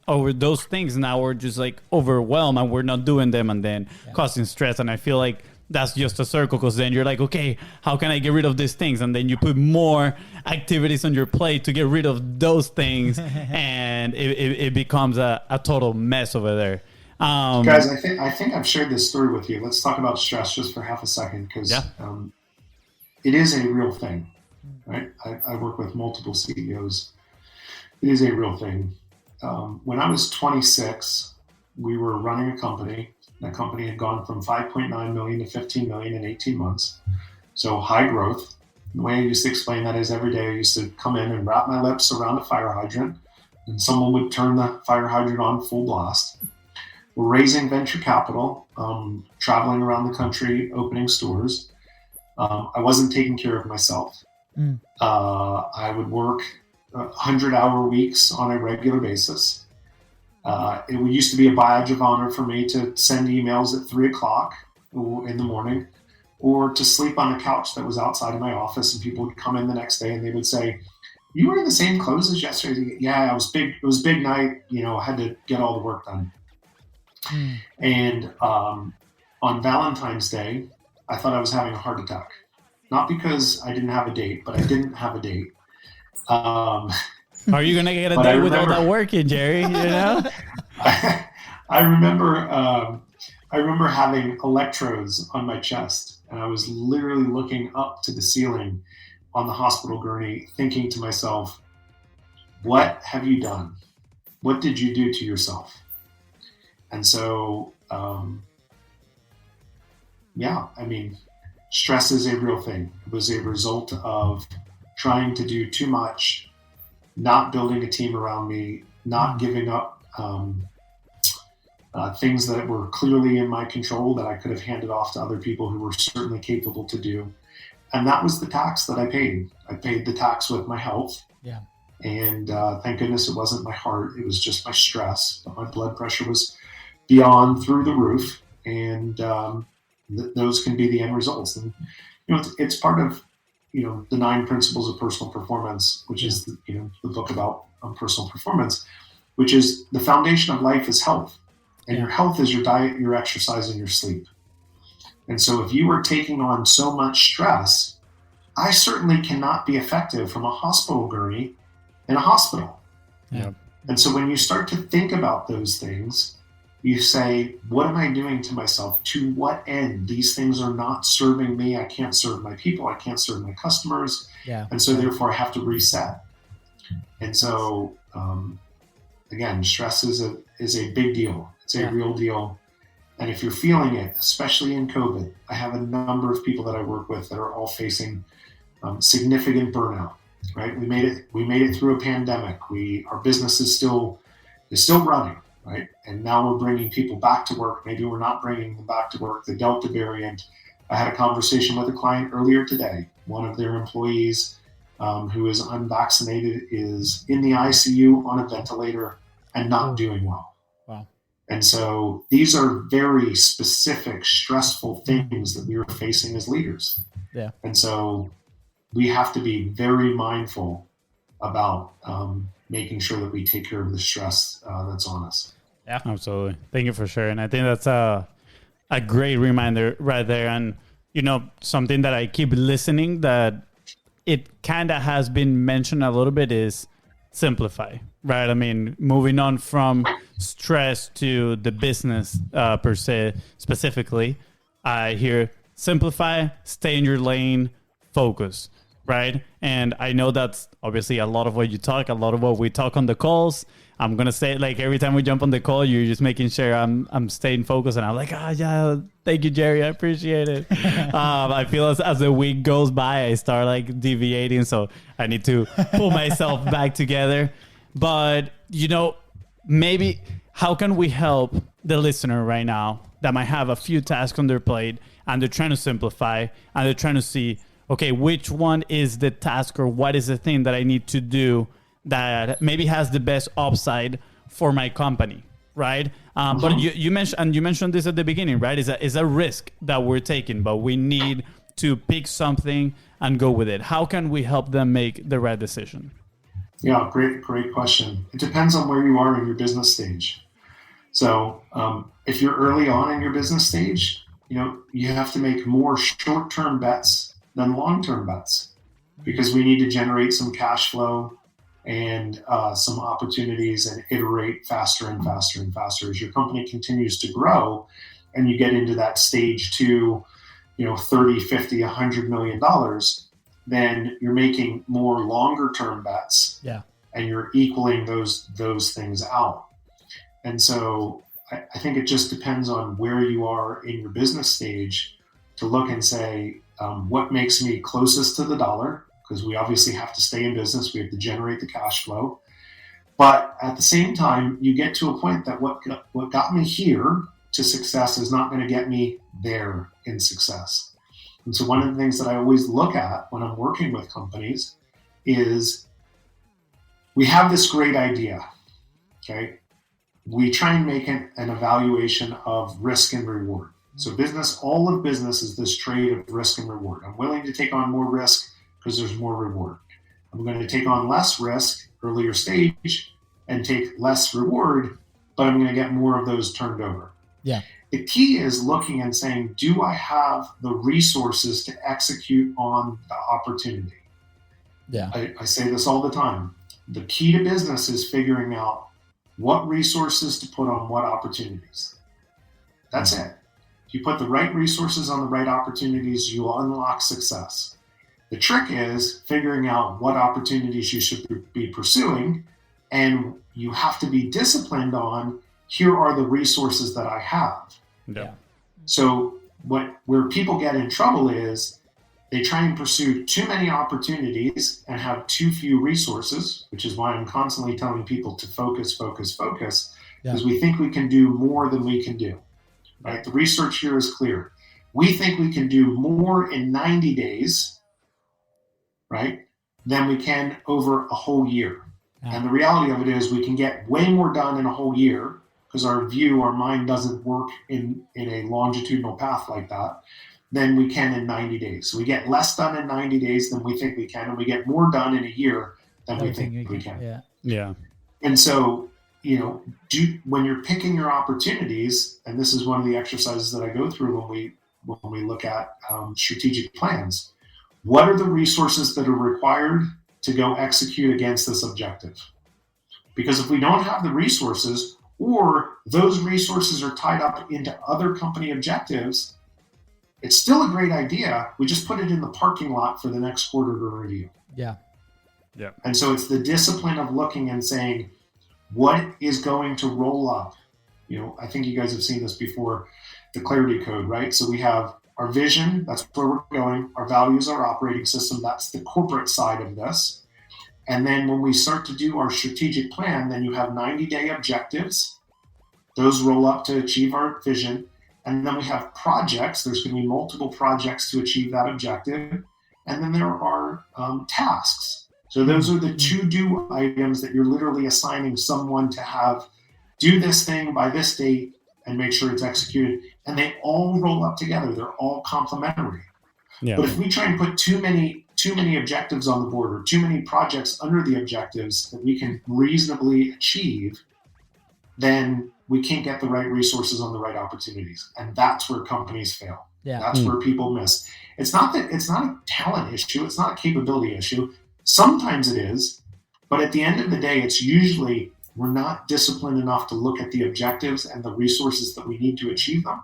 over those things, now we're just like overwhelmed and we're not doing them and then causing stress. And I feel like that's just a circle because then you're like, okay, how can I get rid of these things? And then you put more activities on your plate to get rid of those things and it becomes a total mess over there. Guys, I think I've shared this story with you. Let's talk about stress just for half a second because it is a real thing, right? I work with multiple CEOs. It is a real thing. When I was 26, we were running a company. That company had gone from 5.9 million to 15 million in 18 months. So high growth. The way I used to explain that is every day I used to come in and wrap my lips around a fire hydrant, and someone would turn the fire hydrant on full blast. We're raising venture capital, traveling around the country, opening stores. I wasn't taking care of myself. I would work 100-hour weeks on a regular basis. It used to be a badge of honor for me to send emails at 3 o'clock in the morning, or to sleep on a couch that was outside of my office, and people would come in the next day and they would say, "You were in the same clothes as yesterday?" Yeah, it was big. It was a big night. I had to get all the work done. And on Valentine's Day, I thought I was having a heart attack. Not because I didn't have a date, but I didn't have a date. Are you gonna get a date with all that working, Jerry? I remember having electrodes on my chest, and I was literally looking up to the ceiling on the hospital gurney, thinking to myself, "What have you done? What did you do to yourself?" And so, stress is a real thing. It was a result of trying to do too much, not building a team around me, not giving up things that were clearly in my control that I could have handed off to other people who were certainly capable to do. And that was the tax that I paid. I paid the tax with my health. Yeah. And thank goodness it wasn't my heart. It was just my stress. But my blood pressure was beyond through the roof. And those can be the end results. And, it's part of, the 9 principles of personal performance, which is, the book about personal performance, which is the foundation of life is health. And your health is your diet, your exercise, and your sleep. And so if you are taking on so much stress, I certainly cannot be effective from a hospital gurney in a hospital. Yeah. And so when you start to think about those things, you say, what am I doing to myself? To what end? These things are not serving me. I can't serve my people. I can't serve my customers. Yeah. And so therefore I have to reset. And so, again, stress is a big deal. It's a real deal. And if you're feeling it, especially in COVID, I have a number of people that I work with that are all facing significant burnout, right? We made it through a pandemic. Our business is still running, right? And now we're bringing people back to work. Maybe we're not bringing them back to work. The Delta variant. I had a conversation with a client earlier today. One of their employees who is unvaccinated is in the ICU on a ventilator and not doing well. Wow. And so these are very specific, stressful things that we are facing as leaders. Yeah. And so we have to be very mindful about making sure that we take care of the stress that's on us. Yeah, absolutely. Thank you for sharing. I think that's a great reminder right there. And, something that I keep listening that it kind of has been mentioned a little bit is simplify, right? I mean, moving on from stress to the business per se, specifically, I hear simplify, stay in your lane, focus, right? And I know that's obviously a lot of what you talk, a lot of what we talk on the calls. I'm going to say, like, every time we jump on the call, you're just making sure I'm staying focused. And I'm like, yeah, thank you, Jerry. I appreciate it. I feel as the week goes by, I start, like, deviating. So I need to pull myself back together. But, maybe how can we help the listener right now that might have a few tasks on their plate and they're trying to simplify and they're trying to see, okay, which one is the task or what is the thing that I need to do that maybe has the best upside for my company, right? But you mentioned this at the beginning, right? It's a risk that we're taking, but we need to pick something and go with it. How can we help them make the right decision? Yeah, great question. It depends on where you are in your business stage. So if you're early on in your business stage, you have to make more short-term bets than long-term bets because we need to generate some cash flow and some opportunities and iterate faster and faster and faster as your company continues to grow and you get into that stage 2, 30, 50, $100 million, then you're making more longer term bets and you're equaling those things out. And so I think it just depends on where you are in your business stage to look and say, what makes me closest to the dollar? Because we obviously have to stay in business. We have to generate the cash flow. But at the same time, you get to a point that what got me here to success is not going to get me there in success. And so one of the things that I always look at when I'm working with companies is we have this great idea, okay? We try and make an evaluation of risk and reward. So all of business is this trade of risk and reward. I'm willing to take on more risk because there's more reward. I'm going to take on less risk earlier stage and take less reward, but I'm going to get more of those turned over. Yeah. The key is looking and saying, do I have the resources to execute on the opportunity? Yeah. I say this all the time. The key to business is figuring out what resources to put on what opportunities. That's it. If you put the right resources on the right opportunities, you will unlock success. The trick is figuring out what opportunities you should be pursuing, and you have to be disciplined on, here are the resources that I have. Yeah. So where people get in trouble is they try and pursue too many opportunities and have too few resources, which is why I'm constantly telling people to focus, because we think we can do more than we can do, right? The research here is clear. We think we can do more in 90 days, right, than we can over a whole year. Yeah. And the reality of it is we can get way more done in a whole year because our mind doesn't work in a longitudinal path like that, than we can in 90 days. So we get less done in 90 days than we think we can, and we get more done in a year than we think we can. Yeah. Yeah. And so, when you're picking your opportunities, and this is one of the exercises that I go through when we look at strategic plans, what are the resources that are required to go execute against this objective? Because if we don't have the resources, or those resources are tied up into other company objectives, it's still a great idea. We just put it in the parking lot for the next quarter to review. Yeah. Yeah. And so it's the discipline of looking and saying, what is going to roll up? I think you guys have seen this before, the clarity code, right? So we have our vision, that's where we're going. Our values, our operating system, that's the corporate side of this. And then when we start to do our strategic plan, then you have 90-day objectives. Those roll up to achieve our vision. And then we have projects. There's going to be multiple projects to achieve that objective. And then there are tasks. So those are the to-do items that you're literally assigning someone to have do this thing by this date and make sure it's executed. And they all roll up together. They're all complementary. Yeah. But if we try and put too many objectives on the board or too many projects under the objectives that we can reasonably achieve, then we can't get the right resources on the right opportunities. And that's where companies fail. Yeah. That's where people miss. It's not a talent issue. It's not a capability issue. Sometimes it is, but at the end of the day, it's usually we're not disciplined enough to look at the objectives and the resources that we need to achieve them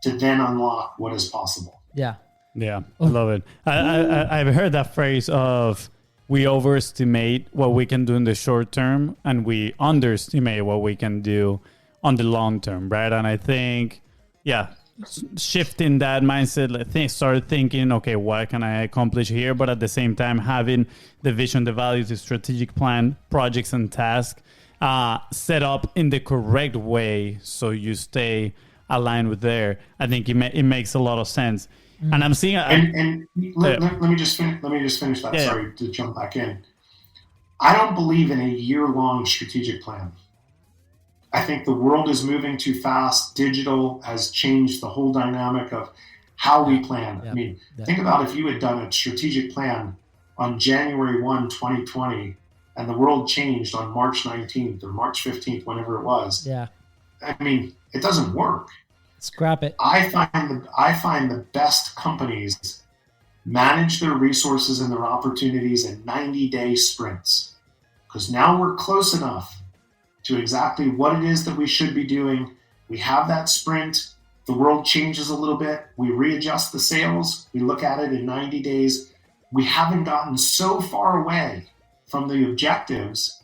to then unlock what is possible. Yeah. Yeah, I love it. I've heard that phrase of we overestimate what we can do in the short term and we underestimate what we can do on the long term, right? And I think, shifting that mindset, start thinking, okay, what can I accomplish here? But at the same time, having the vision, the values, the strategic plan, projects and tasks set up in the correct way so you stay aligned with there. I think it makes a lot of sense. And I'm seeing... Let me just finish that. Yeah. Sorry to jump back in. I don't believe in a year-long strategic plan. I think the world is moving too fast. Digital has changed the whole dynamic of how we plan. Yeah. I mean, think about if you had done a strategic plan on January 1, 2020, and the world changed on March 19th or March 15th, whenever it was. Yeah. I mean, it doesn't work. Scrap it. I find the best companies manage their resources and their opportunities in 90-day sprints, because now we're close enough to exactly what it is that we should be doing. We have that sprint. The world changes a little bit. We readjust the sails. We look at it in 90 days. We haven't gotten so far away from the objectives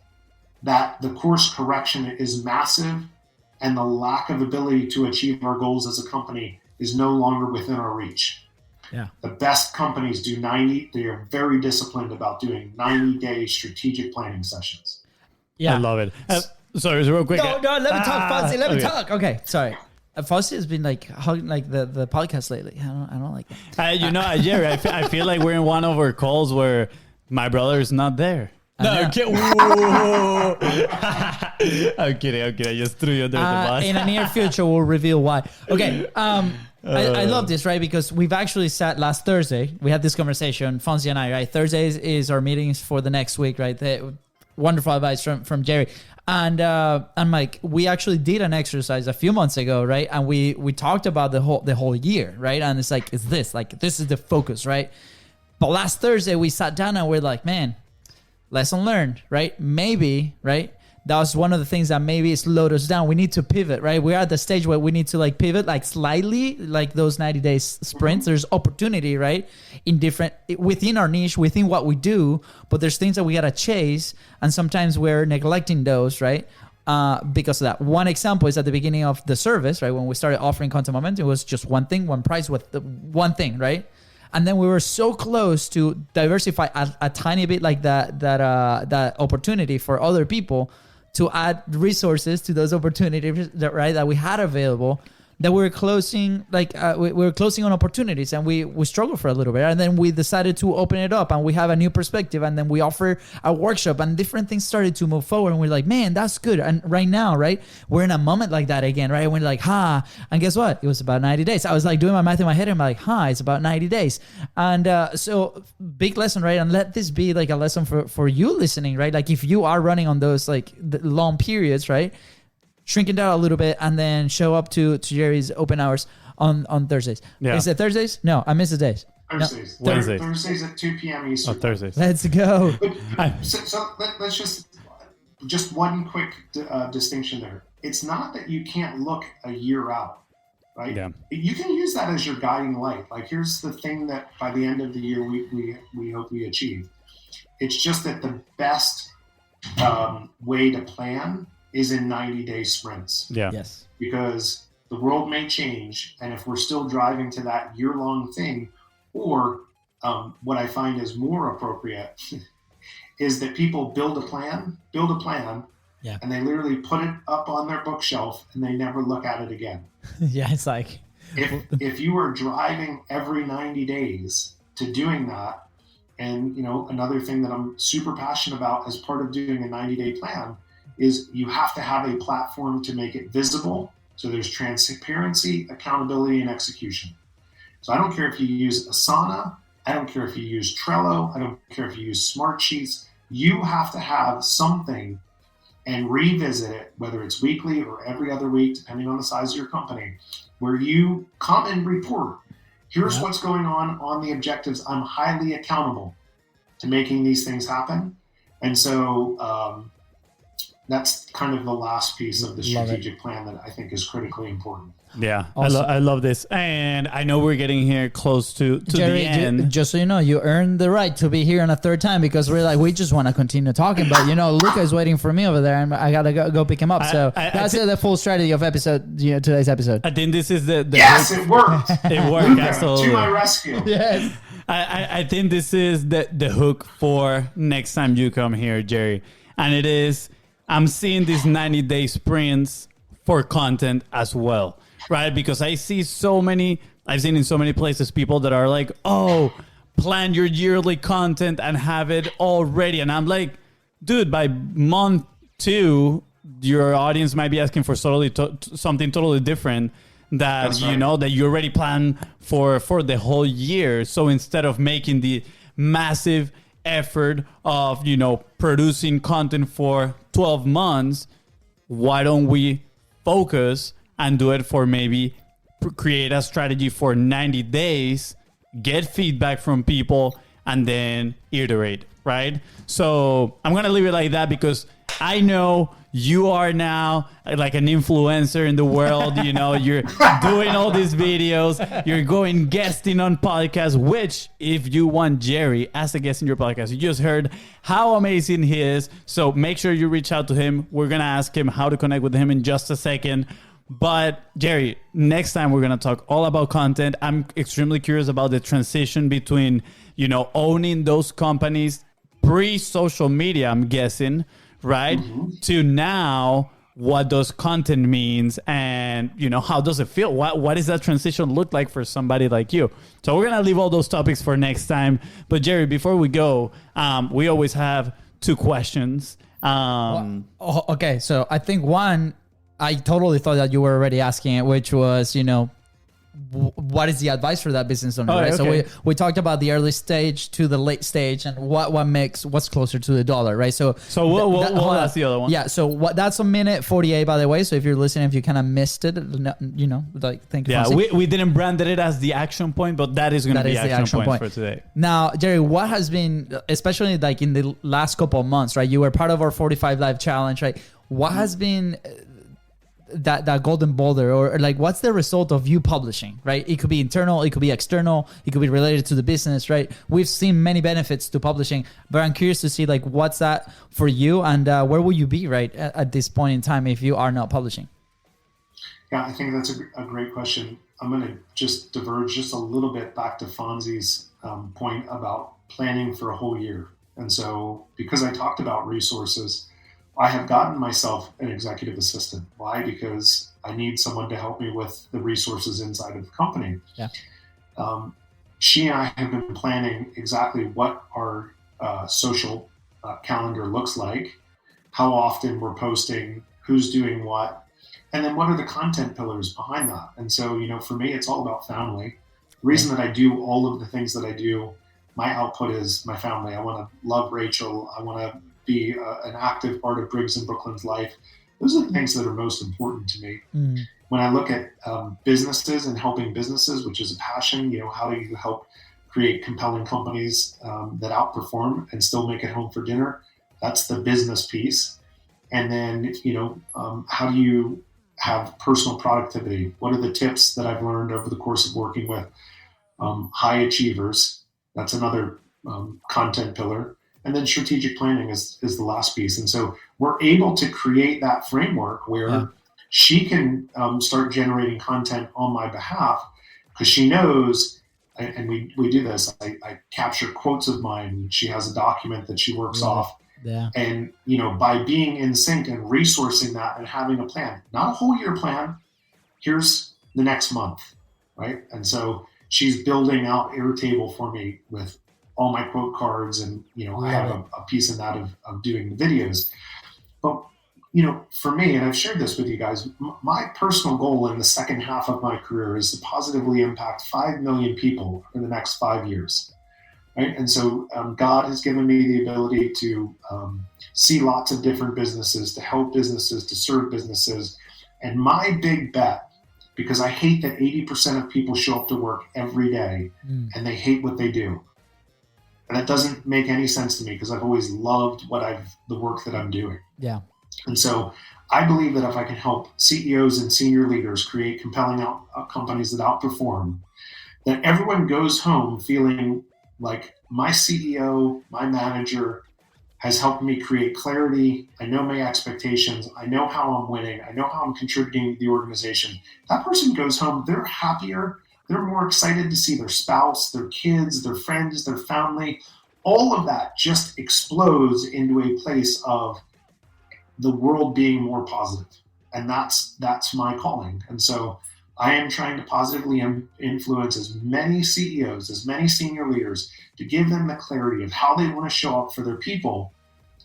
that the course correction is massive and the lack of ability to achieve our goals as a company is no longer within our reach. Yeah. The best companies do 90, they are very disciplined about doing 90-day strategic planning sessions. I love it. Sorry, real quick. No, let me talk, Fonzie. Let me okay. talk. Okay, sorry. Fonzie has been like hugging like the podcast lately. I don't like that. Jerry, I feel like we're in one of our calls where my brother is not there. No, I'm kidding. I'm kidding. I just threw you under the bus. In the near future, we'll reveal why. Okay. I love this, right? Because we've actually sat last Thursday. We had this conversation, Fonzie and I, right? Thursdays is our meetings for the next week, right? Wonderful advice from Jerry. And Mike, we actually did an exercise a few months ago, right? And we talked about the whole year, right? And it's like, this is the focus, right? But last Thursday we sat down and we're like, man, lesson learned, right? Maybe, right? That was one of the things that maybe slowed us down. We need to pivot, right? We're at the stage where we need to like pivot, like slightly, like those 90 days sprints. There's opportunity, right? Within our niche, within what we do, but there's things that we got to chase. And sometimes we're neglecting those, right? Because of that. One example is at the beginning of the service, right? When we started offering content momentum, it was just one thing, one price with the one thing, right? And then we were so close to diversify a tiny bit, like that opportunity for other people to add resources to those opportunities that we had available, that we were closing, we were closing on opportunities, and we struggled for a little bit, and then we decided to open it up, and we have a new perspective, and then we offer a workshop, and different things started to move forward, and we're like, man, that's good. And right now, right, we're in a moment like that again, right? And we're like, and guess what? It was about 90 days. I was like doing my math in my head, and I'm like, it's about 90 days. And so big lesson, right? And let this be like a lesson for you listening, right? Like if you are running on those like the long periods, right? Shrink it down a little bit and then show up to Jerry's open hours on Thursdays. Yeah. Is it Thursdays? No, I miss the days. Thursdays. No. Wednesdays. Thursdays at 2 p.m. Eastern. Thursdays. Let's go. So let's just one quick distinction there. It's not that you can't look a year out, right? Yeah. You can use that as your guiding light. Like here's the thing that by the end of the year we hope we achieve. It's just that the best way to plan is in 90-day sprints. Yeah. Yes. Because the world may change, and if we're still driving to that year-long thing, or what I find is more appropriate is that people build a plan, yeah, and they literally put it up on their bookshelf and they never look at it again. Yeah, it's like if you are driving every 90 days to doing that, and another thing that I'm super passionate about as part of doing a 90-day plan is you have to have a platform to make it visible. So there's transparency, accountability, and execution. So I don't care if you use Asana, I don't care if you use Trello, I don't care if you use Smartsheets. You have to have something and revisit it, whether it's weekly or every other week, depending on the size of your company, where you come and report. Here's what's going on the objectives. I'm highly accountable to making these things happen. And so that's kind of the last piece of the strategic plan that I think is critically important. Yeah, awesome. I love this. And I know we're getting here close to Jerry, the end. Just so you know, you earned the right to be here on a third time because we just want to continue talking. But, Luca is waiting for me over there and I got to go pick him up. So that's the full strategy of today's episode. I think this is the yes, it worked. It worked, absolutely. To my rescue. Yes. I think this is the hook for next time you come here, Jerry. And it is, I'm seeing these 90-day sprints for content as well, right? Because I've seen in so many places people that are like, plan your yearly content and have it all ready. And I'm like, dude, by month 2, your audience might be asking for something totally different that, right. That you already plan for the whole year. So instead of making the massive effort of, producing content for 12 months, why don't we focus and do it for maybe create a strategy for 90 days, get feedback from people, and then iterate, right? So I'm going to leave it like that because I know you are now like an influencer in the world. You know, you're doing all these videos. You're going guesting on podcasts, which if you want Jerry as a guest in your podcast, you just heard how amazing he is. So make sure you reach out to him. We're going to ask him how to connect with him in just a second. But Jerry, next time we're going to talk all about content. I'm extremely curious about the transition between, you know, owning those companies pre-social media, I'm guessing, right? To now what does content means and, you know, how does it feel? What does that transition look like for somebody like you? So we're going to leave all those topics for next time. But Jerry, before we go, we always have 2 questions. Okay, so I think one, I totally thought that you were already asking it, which was, you know, what is the advice for that business owner? Right? Okay. So we talked about the early stage to the late stage and what's closer to the dollar, right? So we'll ask the other one. Yeah. So that's a minute 48, by the way. So if you're listening, if you kind of missed it, you know, like thank you. Yeah, we didn't brand it as the action point, but that is going to be the action point for today. Now, Jerry, what has been, especially like in the last couple of months, right? You were part of our 45 Live Challenge, right? What has been that golden boulder, or like what's the result of you publishing, right? It could be internal, it could be external, it could be related to the business, right? We've seen many benefits to publishing, but I'm curious to see like what's that for you, and where will you be right at this point in time if you are not publishing? Yeah, I think that's a great question. I'm going to just diverge just a little bit back to Fonzie's point about planning for a whole year. And so because I talked about resources, I have gotten myself an executive assistant. Why? Because I need someone to help me with the resources inside of the company. Yeah. She and I have been planning exactly what our social calendar looks like, how often we're posting, who's doing what, and then what are the content pillars behind that. And so, you know, for me, it's all about family. The reason that I do all of the things that I do, my output is my family. I want to love Rachel. I want to be an active part of Briggs and Brooklyn's life. Those are the things that are most important to me. When I look at businesses and helping businesses, which is a passion, you know, how do you help create compelling companies that outperform and still make it home for dinner? That's the business piece. And then, you know, how do you have personal productivity? What are the tips that I've learned over the course of working with high achievers? That's another content pillar. And then strategic planning is the last piece. And so we're able to create that framework where she can start generating content on my behalf because she knows, and we do this, I capture quotes of mine. She has a document that she works off. Yeah. And, you know, by being in sync and resourcing that and having a plan, not a whole year plan, here's the next month, right? And so she's building out Airtable for me with all my quote cards, and you know, I have a piece in that of doing the videos. But you know, for me, and I've shared this with you guys, my personal goal in the second half of my career is to positively impact 5 million people in the next 5 years, right? And so God has given me the ability to see lots of different businesses, to help businesses, to serve businesses. And my big bet, because I hate that 80% of people show up to work every day and they hate what they do. And that doesn't make any sense to me because I've always loved the work that I'm doing. Yeah. And so I believe that if I can help CEOs and senior leaders create compelling companies that outperform, that everyone goes home feeling like my CEO, my manager has helped me create clarity. I know my expectations. I know how I'm winning. I know how I'm contributing to the organization. That person goes home, they're happier. They're more excited to see their spouse, their kids, their friends, their family. All of that just explodes into a place of the world being more positive. And that's my calling. And so I am trying to positively influence as many CEOs, as many senior leaders, to give them the clarity of how they want to show up for their people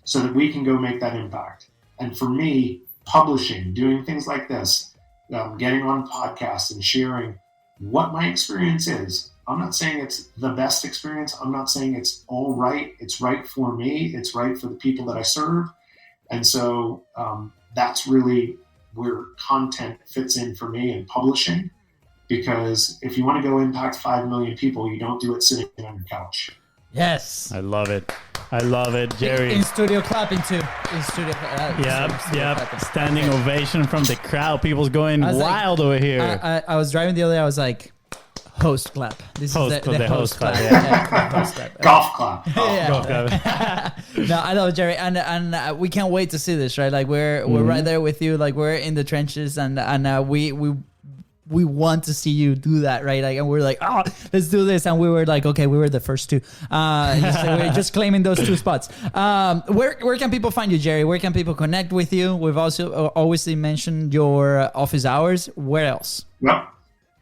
so that we can go make that impact. And for me, publishing, doing things like this, getting on podcasts and sharing what my experience is. I'm not saying it's the best experience. I'm not saying it's all right. It's right for me. It's right for the people that I serve. And so that's really where content fits in for me in publishing, because if you want to go impact 5 million people, you don't do it sitting on your couch. Yes. I love it. I love it, Jerry. In studio clapping too. In studio. Yep. Standing ovation from the crowd. People's going wild over here. I was driving the other day. I was like, host clap. This is the host clap. Yeah. Host clap. Golf clap. Golf clap. No, I love it, Jerry, and we can't wait to see this. Right, like we're right there with you. Like we're in the trenches, and we want to see you do that, right? Like, and we're like, oh, let's do this. And we were like, okay, we were the first two. We're just claiming those 2 spots. Where can people find you, Jerry? Where can people connect with you? We've also obviously mentioned your office hours. Where else? Yep.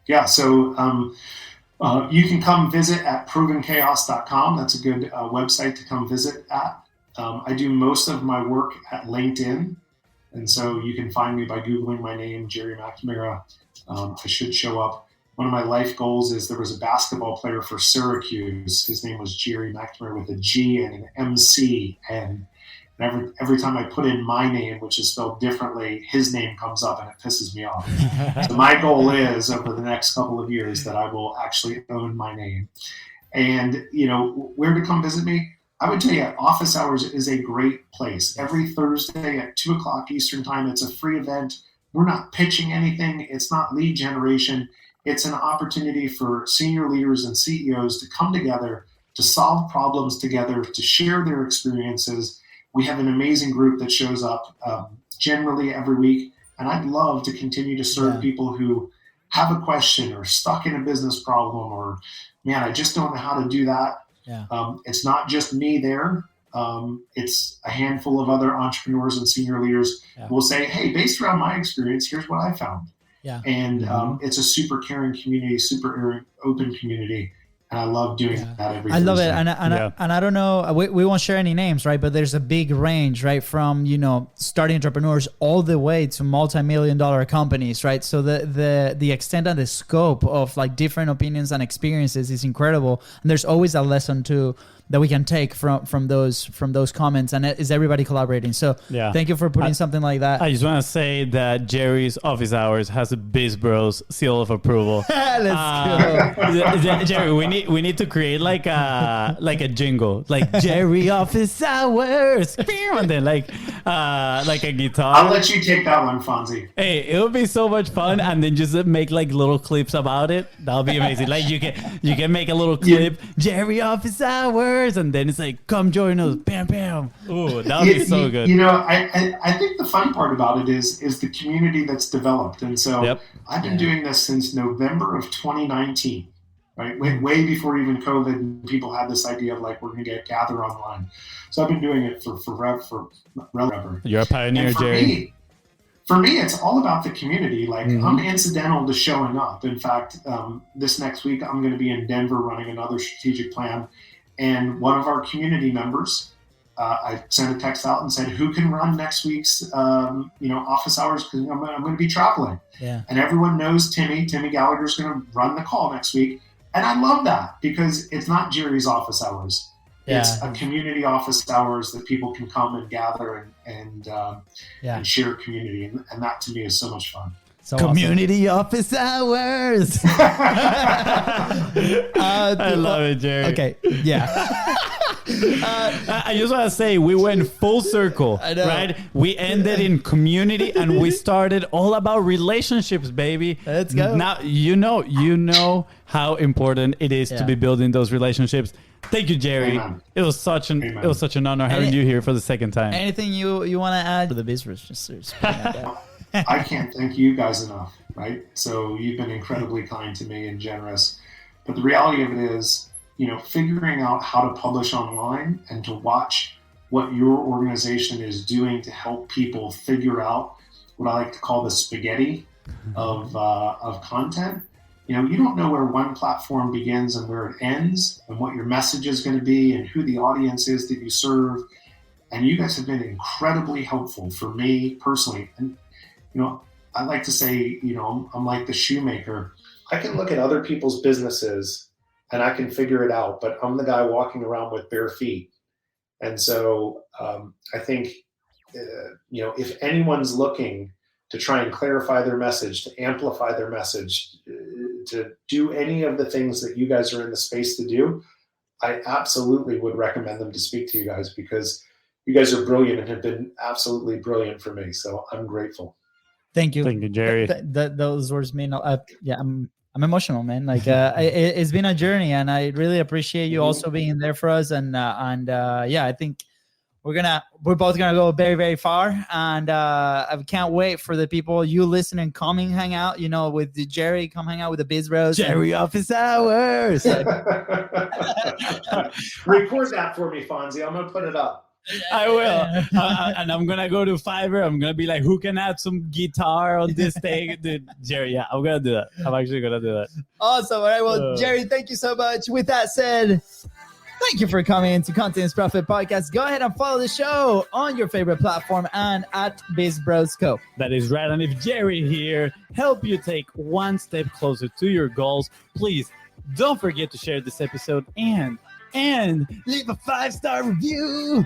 Yeah. So you can come visit at provenchaos.com. That's a good website to come visit at. I do most of my work at LinkedIn. And so you can find me by Googling my name, Jerry Macnamara. I should show up. One of my life goals is there was a basketball player for Syracuse. His name was Jerry Macnamara with a G and an MC. And every time I put in my name, which is spelled differently, his name comes up and it pisses me off. So my goal is over the next couple of years that I will actually own my name. And, where to come visit me? I would tell you, office hours is a great place. Every Thursday at 2:00 Eastern time, it's a free event. We're not pitching anything. It's not lead generation. It's an opportunity for senior leaders and CEOs to come together, to solve problems together, to share their experiences. We have an amazing group that shows up generally every week. And I'd love to continue to serve people who have a question or stuck in a business problem or, man, I just don't know how to do that. Yeah. It's not just me there. It's a handful of other entrepreneurs and senior leaders who will say, hey, based around my experience, here's what I found. Yeah. And it's a super caring community, super open community. And I love doing that every I love it. Thursday. And I don't know, we won't share any names, right? But there's a big range, right? From, starting entrepreneurs all the way to multi-million-dollar companies, right? So the extent and the scope of like different opinions and experiences is incredible. And there's always a lesson too that we can take from those comments, and is everybody collaborating. So thank you for putting something like that. I just want to say that Jerry's office hours has a BIZBROS seal of approval. Let's go. Jerry, we need to create like a jingle, like Jerry office hours, and then like a guitar. I'll let you take that one, Fonzie. Hey, it would be so much fun, and then just make like little clips about it. That'll be amazing. Like you can make a little clip, Jerry office hours. And then it's like, come join us, bam, bam. Oh, that would be so good. I think the fun part about it is the community that's developed. And so I've been doing this since November of 2019, right? Way before even COVID, people had this idea of like, we're going to gather online. So I've been doing it for forever. You're a pioneer, Jerry. For me, it's all about the community. Like I'm incidental to showing up. In fact, this next week, I'm going to be in Denver running another strategic plan. And one of our community members, I sent a text out and said, who can run next week's, office hours? Because I'm going to be traveling. Yeah. And everyone knows Timmy Gallagher's going to run the call next week. And I love that because it's not Jerry's office hours. Yeah. It's a community office hours that people can come and gather and share community. And that to me is so much fun. So community office hours. I love it, Jerry. Okay, yeah. I just want to say we went full circle, right? We ended in community and we started all about relationships, baby. Let's go. Now you know how important it is to be building those relationships. Thank you, Jerry. Amen. It was such an honor having you here for the second time. Anything you want to add to the BIZBROS? Just I can't thank you guys enough, right? So you've been incredibly kind to me and generous. But the reality of it is, figuring out how to publish online and to watch what your organization is doing to help people figure out what I like to call the spaghetti of content. You don't know where one platform begins and where it ends and what your message is going to be and who the audience is that you serve. And you guys have been incredibly helpful for me personally. And I like to say, I'm like the shoemaker. I can look at other people's businesses and I can figure it out, but I'm the guy walking around with bare feet. And so I think, if anyone's looking to try and clarify their message, to amplify their message, to do any of the things that you guys are in the space to do, I absolutely would recommend them to speak to you guys because you guys are brilliant and have been absolutely brilliant for me. So I'm grateful. Thank you. Thank you, Jerry. Those words mean yeah, I'm emotional, man. Like it's been a journey, and I really appreciate you also being there for us. And yeah, I think we're both gonna go very, very far, and I can't wait for the people you listen and coming hang out. You know, with Jerry, come hang out with the BIZBROS. Jerry office hours. Record that for me, Fonzie. I'm gonna put it up. I will. And I'm going to go to Fiverr. I'm going to be like, who can add some guitar on this thing? Dude, Jerry, yeah, I'm going to do that. I'm actually going to do that. Awesome. All right. Well, Jerry, thank you so much. With that said, thank you for coming into Content is Profit Podcast. Go ahead and follow the show on your favorite platform and at BIZBROS Co. That is right. And if Jerry here help you take one step closer to your goals, please don't forget to share this episode and leave a 5-star review.